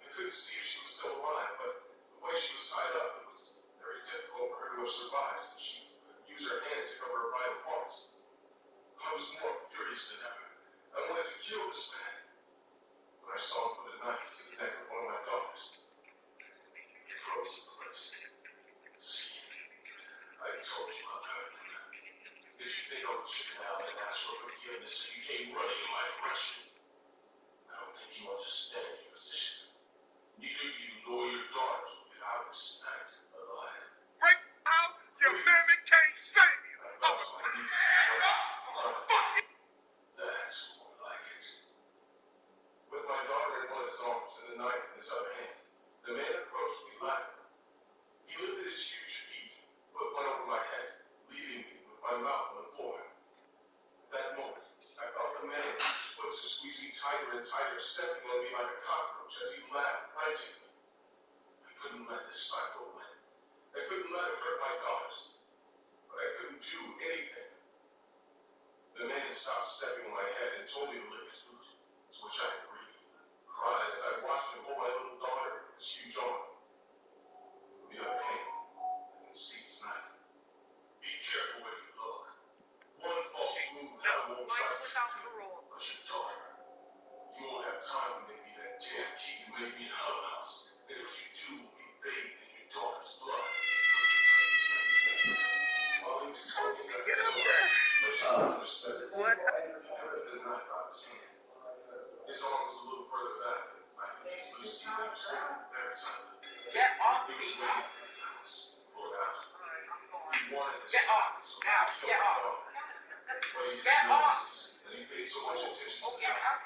I couldn't see if she was still alive, but the way she was tied up, it was very difficult for her to have survived since she could use her hands to cover her vital parts. I was more furious than ever. I wanted to kill this man. When I saw him put a knife to the neck of one of my daughters, it froze the place. See, I told you about her. Did you think I would chicken out and ask for forgiveness if you came running in my direction? I don't think you understand your position. Neither do you nor your daughters will get out of this night alive.
Right now, your mammy can't save you.
I fell to my knees and cried. That's more like it. With my daughter in one of his arms and the knife in his other hand, the man approached me laughing. He lifted his huge feet, put one over my head, leaving me with my mouth on the floor. At that moment, to squeeze me tighter and tighter, stepping on me like a cockroach as he laughed frantically. I couldn't let this cycle win. I couldn't let him hurt my daughters. But I couldn't do anything. The man stopped stepping on my head and told me to lick his boot, to which I agreed. Cried as I watched him hold my little daughter in his huge arm. On the other hand, I can see his knife. Be careful where you look. One false move and I won't try to kill you, but your daughter. You won't have time to make me that damn key you made me in Hull House. And if you do, we'll be bathed in your daughter's blood. While he was talking, I get up there. But she understood. What? I ripped the knife out of his hand. His arm was a little further back. I could easily see that he was holding it very tightly. Get off! He was waiting for the house. Pull it out. He wanted this. Get off! Now, get off! But he didn't notice this. And he paid so much attention to the knife.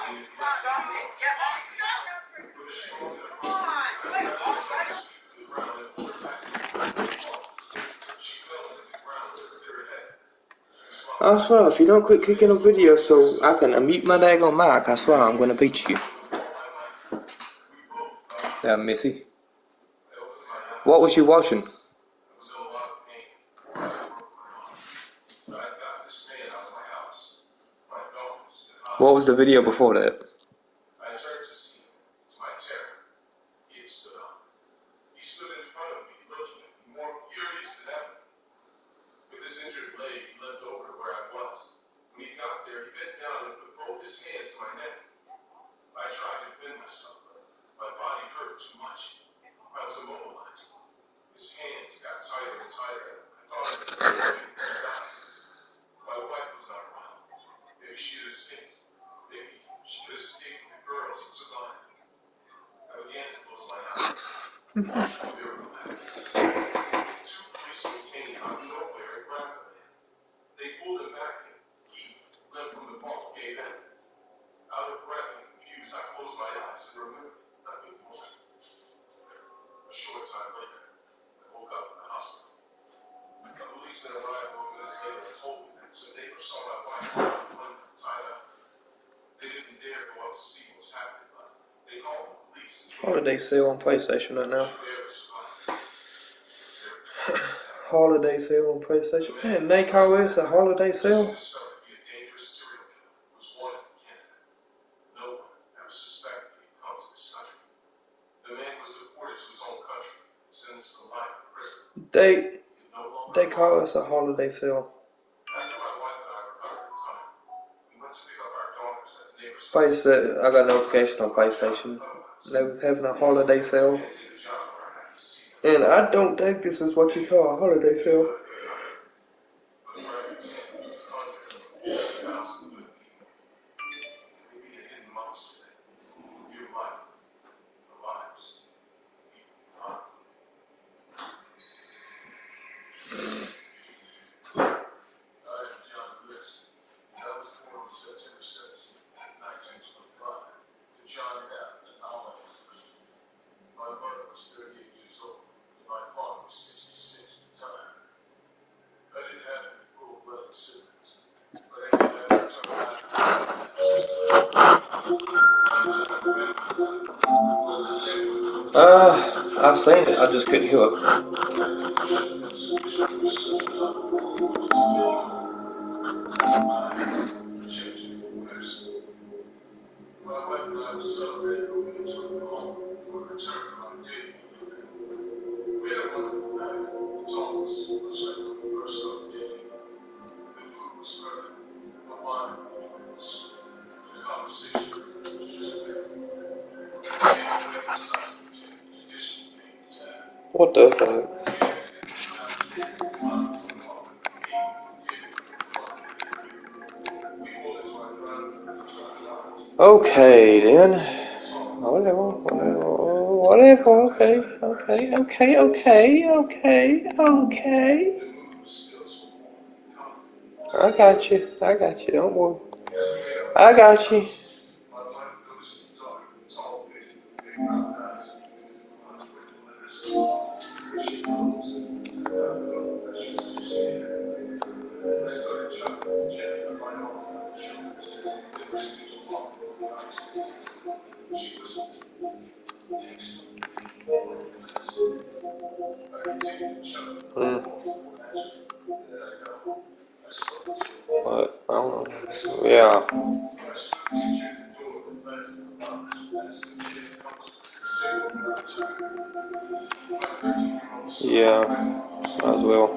And he left it. Get off! With a strong enough movement, I grabbed her from his feet to the ground and pulled her back. She fell into the ground with her bare head.
I swear, if you don't quit kicking a video so I can unmute my daggone mic, I swear I'm gonna beat you. Yeah, Missy. What was you watching? What was the video before that?
I turned to see him. To my terror, he had stood up. He stood in front of me, looking at me, more furious than ever. With his injured leg, he leapt over to where I was. When he got there, he bent down and put both his hands to my neck. I tried to defend myself, but my body hurt too much. I was immobilized. His hands got tighter and tighter, and I thought I could die. My wife was not around. Maybe she had escaped. Maybe she could escape with the girls and survive. I began to close my eyes. They were back. Two policemen came out of nowhere and grabbed the man. They pulled him back, and he, limp from the fall, gave in. Out of breath and confused, I closed my eyes and remembered nothing more. A short time later, I woke up in the hospital. A policeman arrived a few minutes later and told me that some neighbors saw my wife tied up. They didn't dare go out to see what was happening, but they called the police.
Holiday sale on PlayStation right now. Holiday sale on PlayStation. Man, they call this a holiday sale? They call us a holiday sale. I got a notification on PlayStation. They was having a holiday sale. And I don't think this is what you call a holiday sale.
September 17, 1925, to John F. in Allen. My mother was 38 years old, and my father was 66 at the time. I didn't have any full-blooded siblings, but I did have maternal
I've seen it, I just couldn't hear it.
My wife and I were celebrating when we returned home. We were returned from our date. We had a wonderful night. We talked much like when we first started dating. The food was perfect. The wine was sweet. The conversation was just great. We made our way inside the tent. In addition to making the tent,
What the fuck?
we entered into the lounge.
Okay then. Whatever, okay. I got you, don't worry. I got you.
I started chuckling gently on my own shoulder. Then proceeded to walk me to the office. She whispered, "Thanks for all your class." I continued to chuckle before answering. I know. I slowly spoke.
What? I don't know. Yeah.
I stood and secured the door that led to the lounge and as the kids come to signal me to return. My 13-year-old son
Yeah.
was
As well.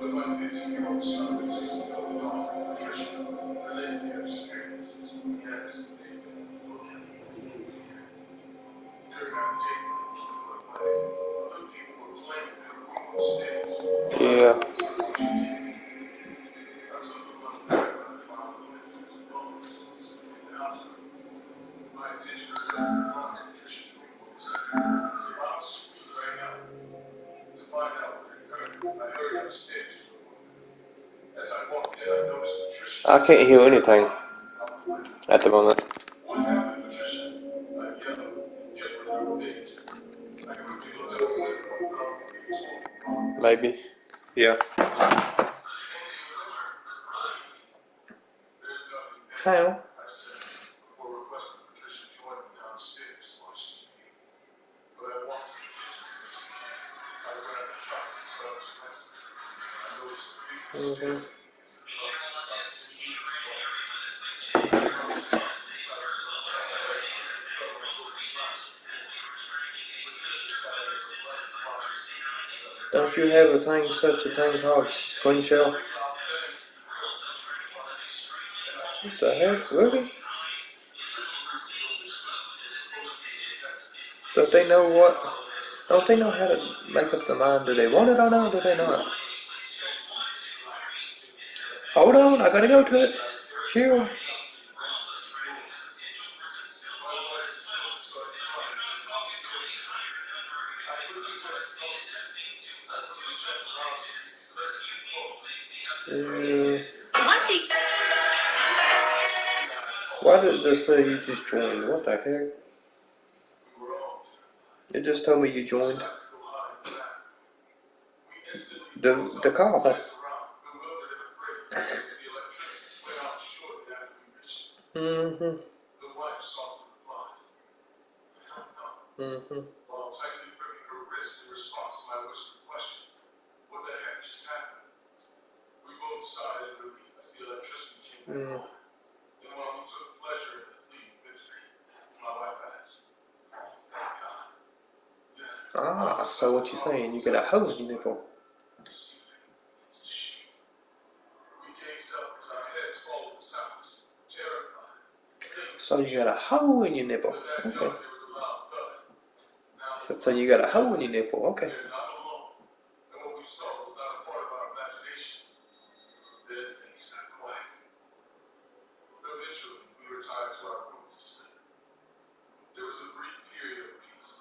but my 15-year-old son and 16-year-old daughter, Patricia, related their experiences when he asked if they'd been in the book here. During our date night candlelit wedding, other people were playing in their room upstairs.
Yeah.
I was a little unnerved by the final images and moments in the house. My attention was suddenly drawn to Patricia's room on the second floor as a loud squeak rang out. To find out what had occurred, I hurried upstairs to the room. As I walked in, I noticed Patricia.
I can't hear anything
Out the window.
at the moment.
What happened, Patricia? I yelled, dimpling her face. I quickly looked out the window and found that he was walking from.
Maybe. Yeah.
There's nothing there,
How?
I said, before requesting Patricia join me downstairs to watch TV. But I walked to the kitchen to mix the tea. I grabbed the cups and started to rinse them. I noticed a big mistake. The cup was about 10 meters long. I dropped the cups inside the cup. I slipped and fell on a broken glass. Patricia sat at her left watching TV as I
Don't you have a thing, such a thing called screen share? What the heck? Really? Don't they know what? Don't they know how to make up their mind? Do they want it or not? Do they not? Hold on, I gotta go to it. Chill. Why did this say you just joined? What the heck? It just told me you joined. The call. Mm-hmm. Mm-hmm.
While tightly gripping her wrist in response to my whispered question, "What the heck just happened?" We both sighed in relief as the electricity came back on. And while we took pleasure in the fleeting victory, my wife asked, "Oh, thank God." Then,
So what you saying? You got a hole in your nipple?
we gazed up as our heads followed the sounds, terrified.
So you got a hole in your nipple? Okay.
There was a loud thud.
So you got a hole in your nipple? Okay.
We were not alone, and what we saw was not a part of our imagination. Then things got quiet. Eventually, we retired to our room to sleep. There was a brief period of peace,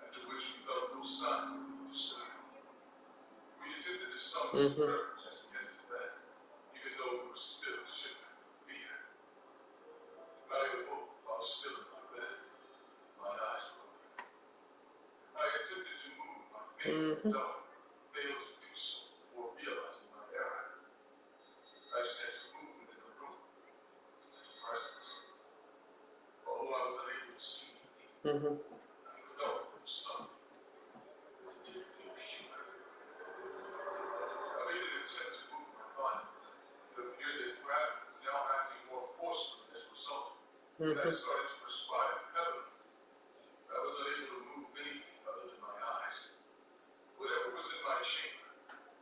after which we felt no signs of being disturbed. We attempted to summon some courage as we headed to bed, even though we were still shivering from fear. I awoke while still in my bed. My eyes were open. I attempted to move my finger in the dark, failed to do so before realizing my error. I sensed movement in the room, presence. Although I was unable to see anything, I felt it was something, but it didn't feel sure. I made an attempt to move my body. It appeared that gravity was now acting more forcefully as a result, and I started to perspire heavily. I was unable to move anything other than my eyes. Whatever was in my chamber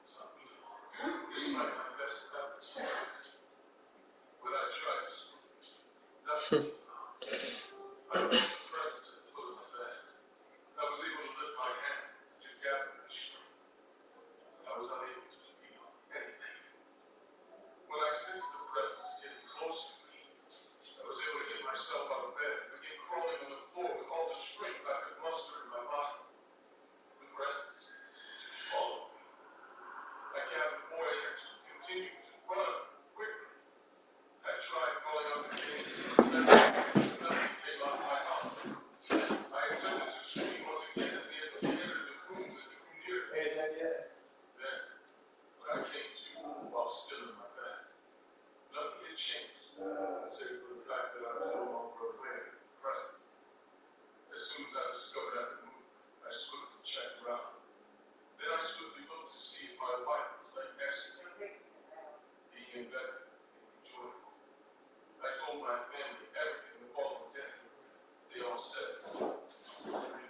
was unbeatable, despite my best efforts to manage. When I tried to speak, nothing came out. I felt the presence at the foot of my bed. I was able to lift my hand to gather my strength. I was unable to feel anything. When I sensed the presence getting close to me, I was able to get myself out of bed and begin crawling on the floor with all the strength I could muster in my body. The presence followed me. I gathered more energy and continued to run quickly. I tried calling out the names of my family, but nothing came out of my mouth. I attempted to scream once again as the entity entered the room and drew near me. Then, when I came to while still in my bed, nothing had it changed, save for the fact that I was no longer aware of the presence. As soon as I discovered I could move, I swiftly checked around. Then I swiftly looked to see if my wife was like next to me. Being in bed made me joyful. I told my family everything the following day. They all said, every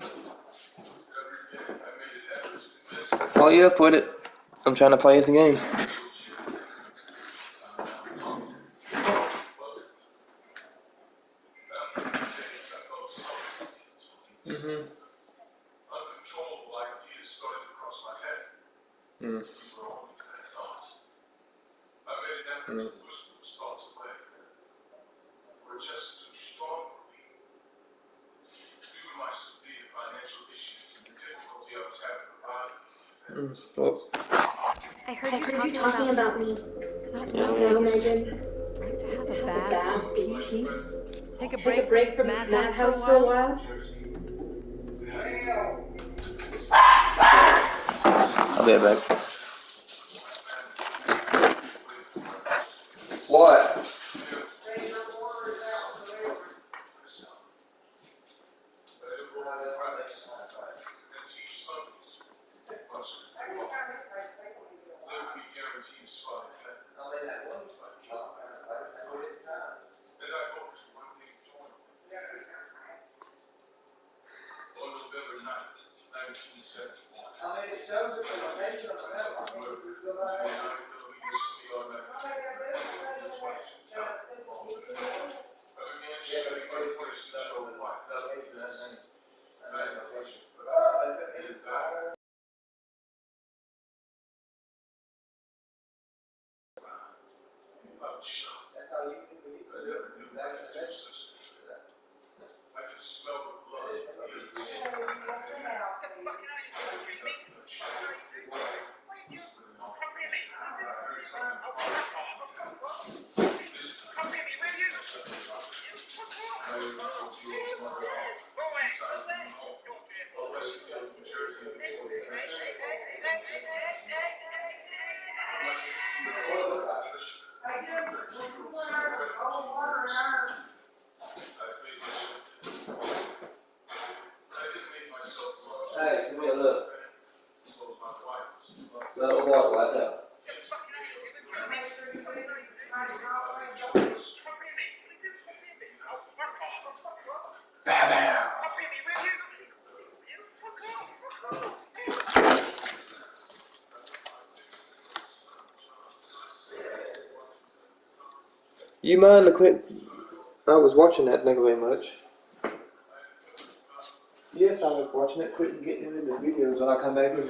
day I made an effort to convince myself.
Oh yeah, put it. I'm trying to play this game.
Uncontrollable ideas started to cross my head. These were only bad thoughts. I made an effort to push the thoughts away. Were just too strong for me. Due to my severe financial issues and the difficulty I was having with body.
I heard you talking about me.
Not
Now,
now,
Megan.
Like to have
To
a
have a
bath
bath
in
in
peace?
peace?
Take a
Take a
break from
break
this
from this
madhouse
madhouse
for a while?
I'll be right back. What?
On November 9th, 1971. I could smell the blood.
Hey, come here, look. Little water right there. Bam, bam. You mind the quick? I was watching that, thank you very much. Yes, I was watching it. Quit getting into the videos when I come back in.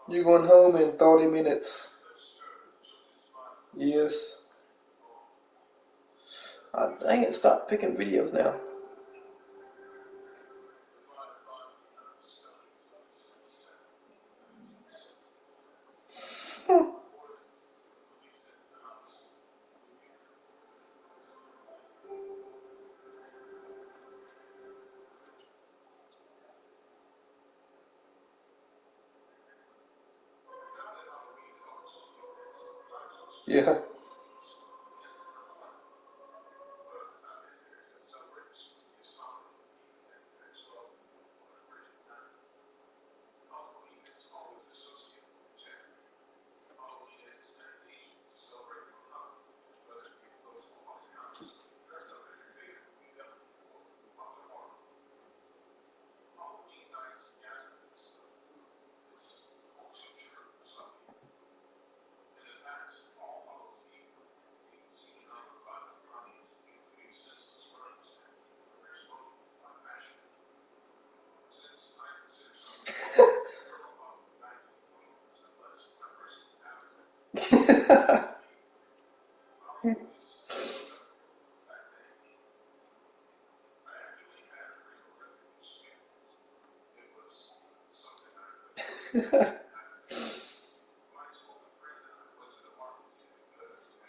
You're going home in 30 minutes. Yes. Dang it, stop picking videos now. Yeah.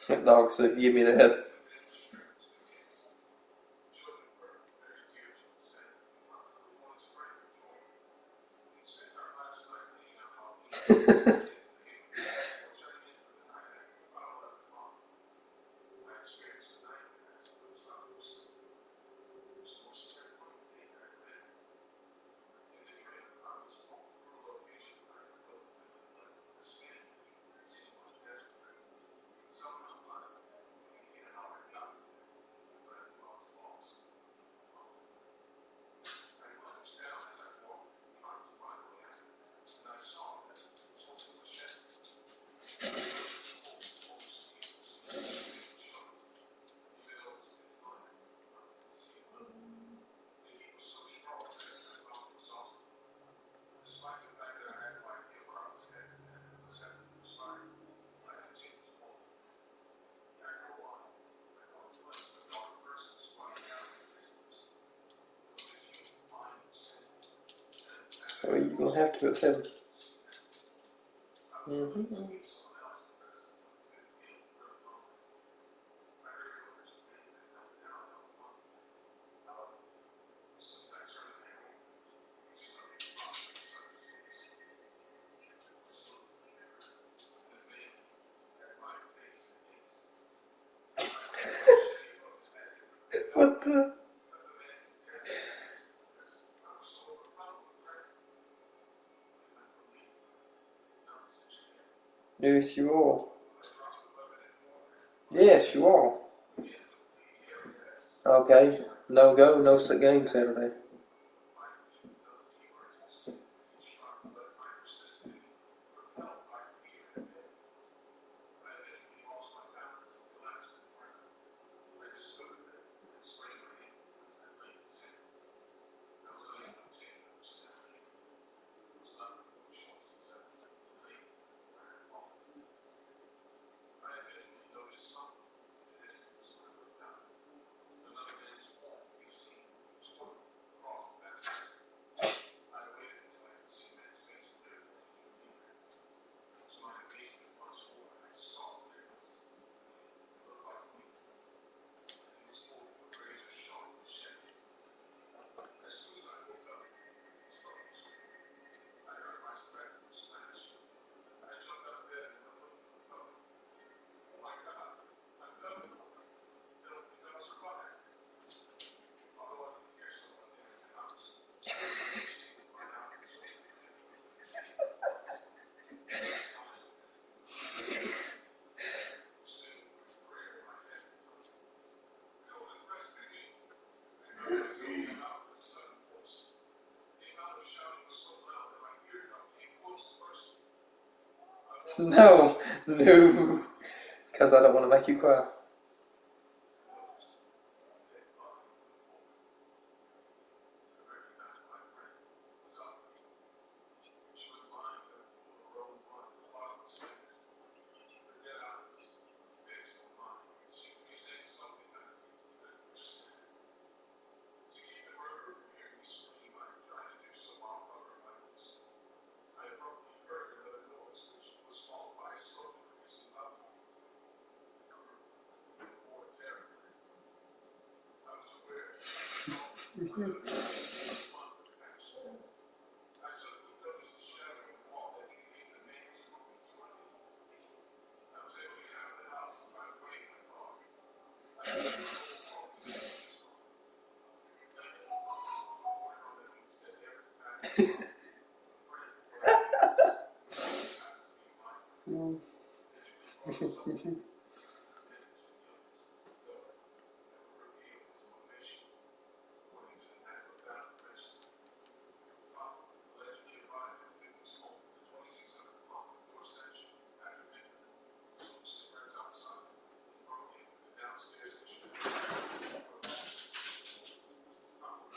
That dog said, "Give me that." So you're gonna have to accept. What the? Yes, you are. Yes, you are. Okay. No go, no game Saturday. No, no, because I don't want to make you cry.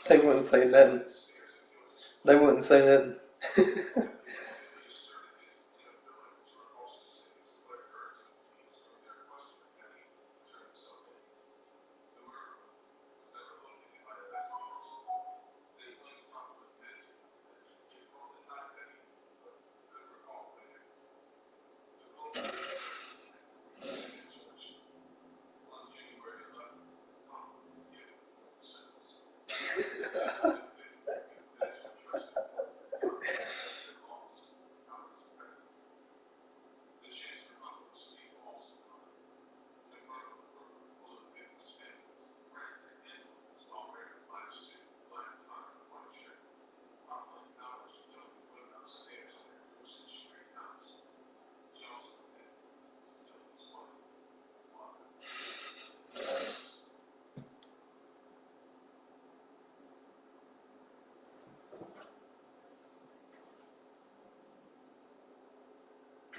They wouldn't say nothing. They wouldn't say nothing.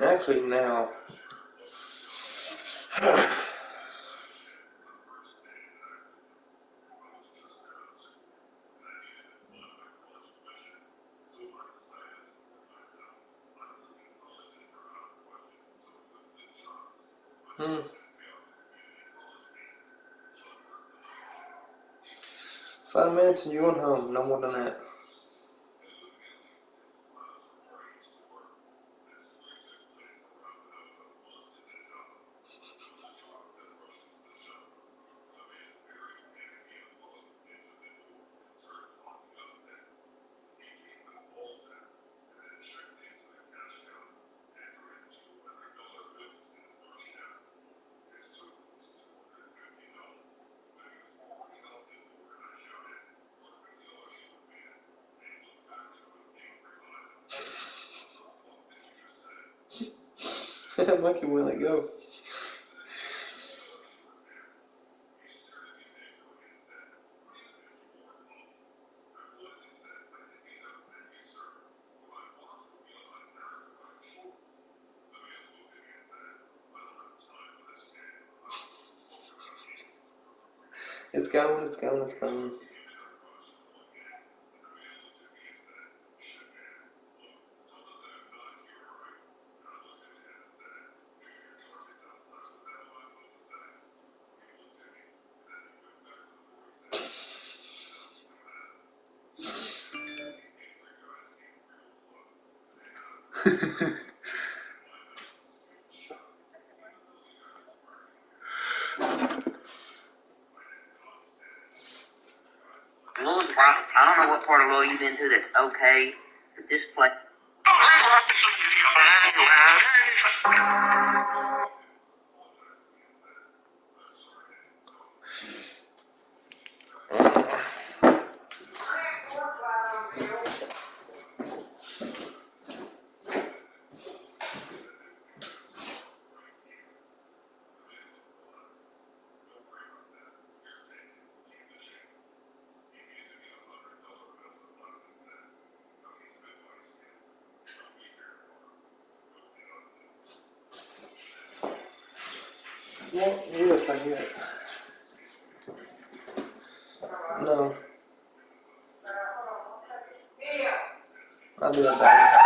Actually, now. Hmm. 5 minutes and you're going home. No more than that. Monkey will let go. It's going, it's going, it's going.
I don't know what part of law you've been to that's okay, but this place.
Well, yes, I hear it. No. I'll be right back.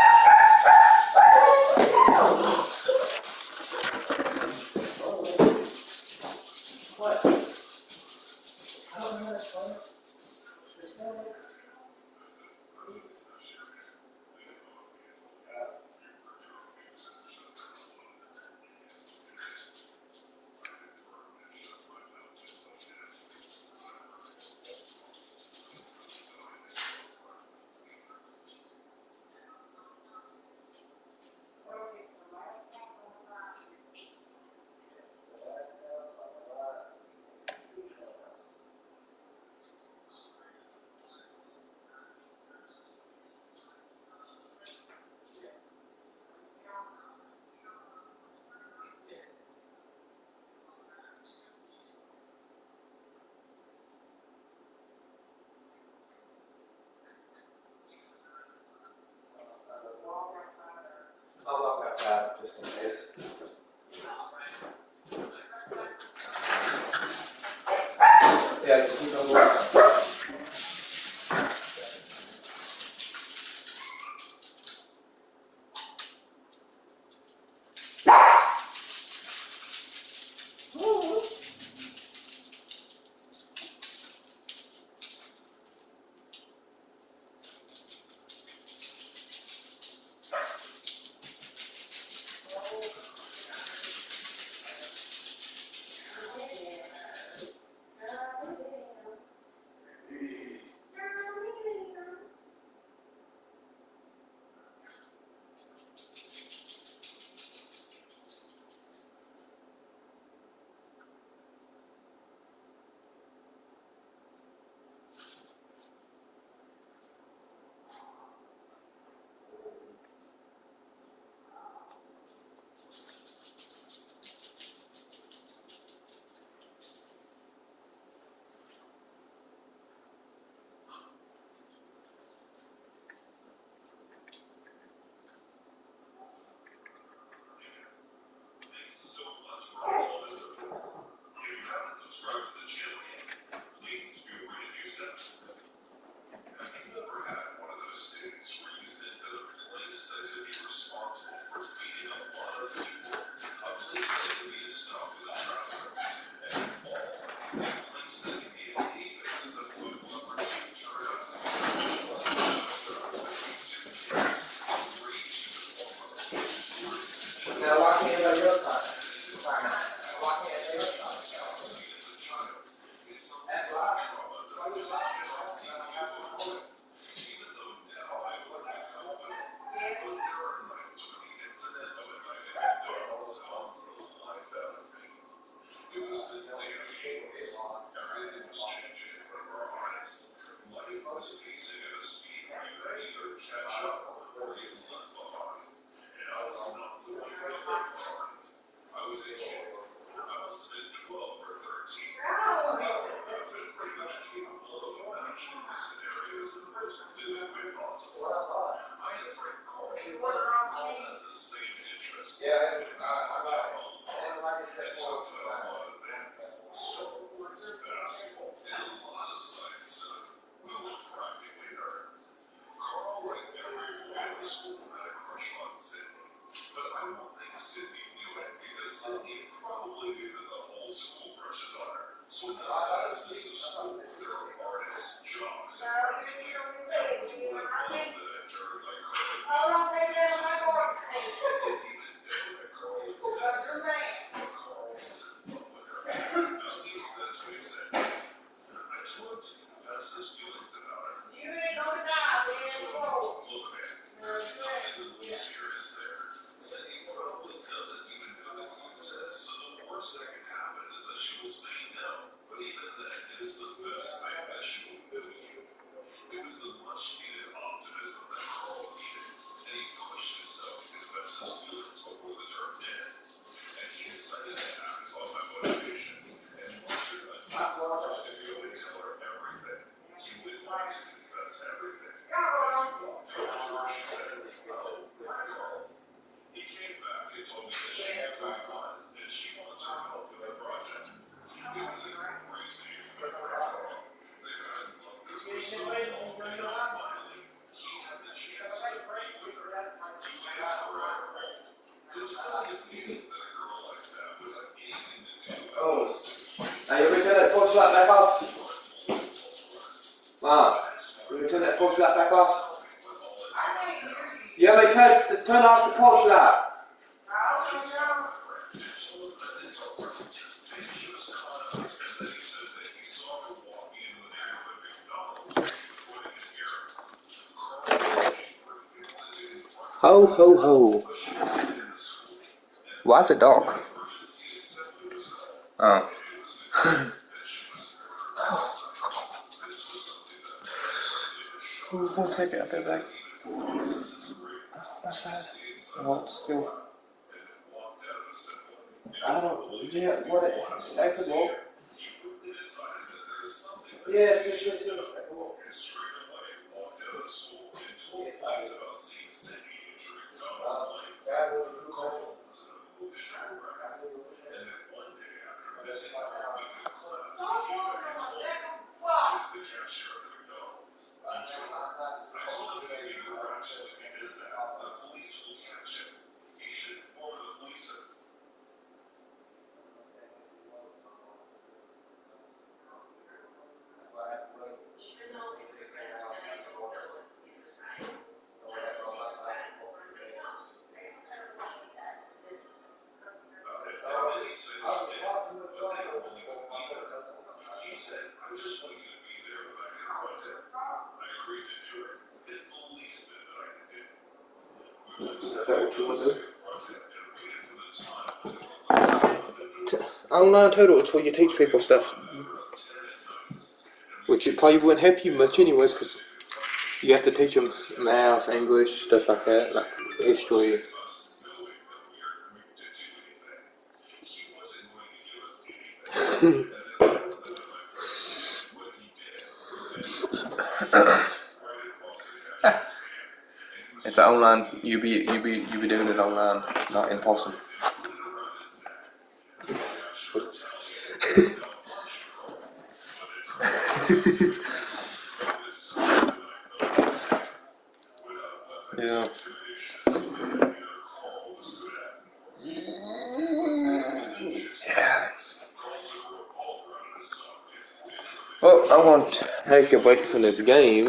I'll walk outside just in case. Yeah, just keep on going.
Everything was changing in front of our eyes. Life was pacing at a speed where you had either catch up or get left behind. And I was not the one to get left behind. I was a kid. I must have been 12 or 13. I've been pretty much capable of imagining the scenarios that were completely possible. I had a friend called me. We all had the same interests. And we hung out a lot and talked about a lot of things. Star Wars, basketball, and a lot of science stuff. We were practically nerds. Carl, like every boy in the school, had a crush on Sydney. But I don't think Sydney knew it because Sydney probably knew that the whole school crushes on her. So in the vastness of school, there are artists, jocks, and practically everyone loved that nerds like Carl. So Sydney didn't even know that Carl exists. But Carl was in love with her. At least that's what he said. I told him to confess his feelings about her. Look, man, there's nothing to lose here, is there? Sydney probably doesn't even know that you exist, so the worst that can happen is that she will say no. But even then, it is the best thing that she will know you. It was the much-needed optimism that Carl needed, and he pushed himself to confess his feelings before the term ends. And he decided to act on my motivation and mustered enough courage to go and tell her everything. He would want to confess everything. As he walked out the door, she said, "Oh, hi, Carl." He came back and told me that she knew who he was and she wants her help with the project. It was a great day for Carl. The guy loved her for so long, and now finally, he had the chance to be with her. He waited for her at her home. It was really amazing that a girl like that would have anything to do with us.
Now you return that porch light back off. Mom, you return that porch light back off. You haven't turn off the porch light. Ho, ho, ho. Why is it dark? Oh. One second, I'll be back. What's that? Oh, still. I don't. Yeah, what? I could walk. Yeah, yes. He said, "I just want you to be there when I confront him." I agreed to do it. It's the least bit that I can do. We went to the house to confront him and waited for the time when it would let him. Online total, it's where you teach people stuff. Which it probably wouldn't help you much anyways, because you have to teach them math, English, stuff like that, like history. It's online. You be doing it online, not in person. Yeah. Well, I want to take a break from this game.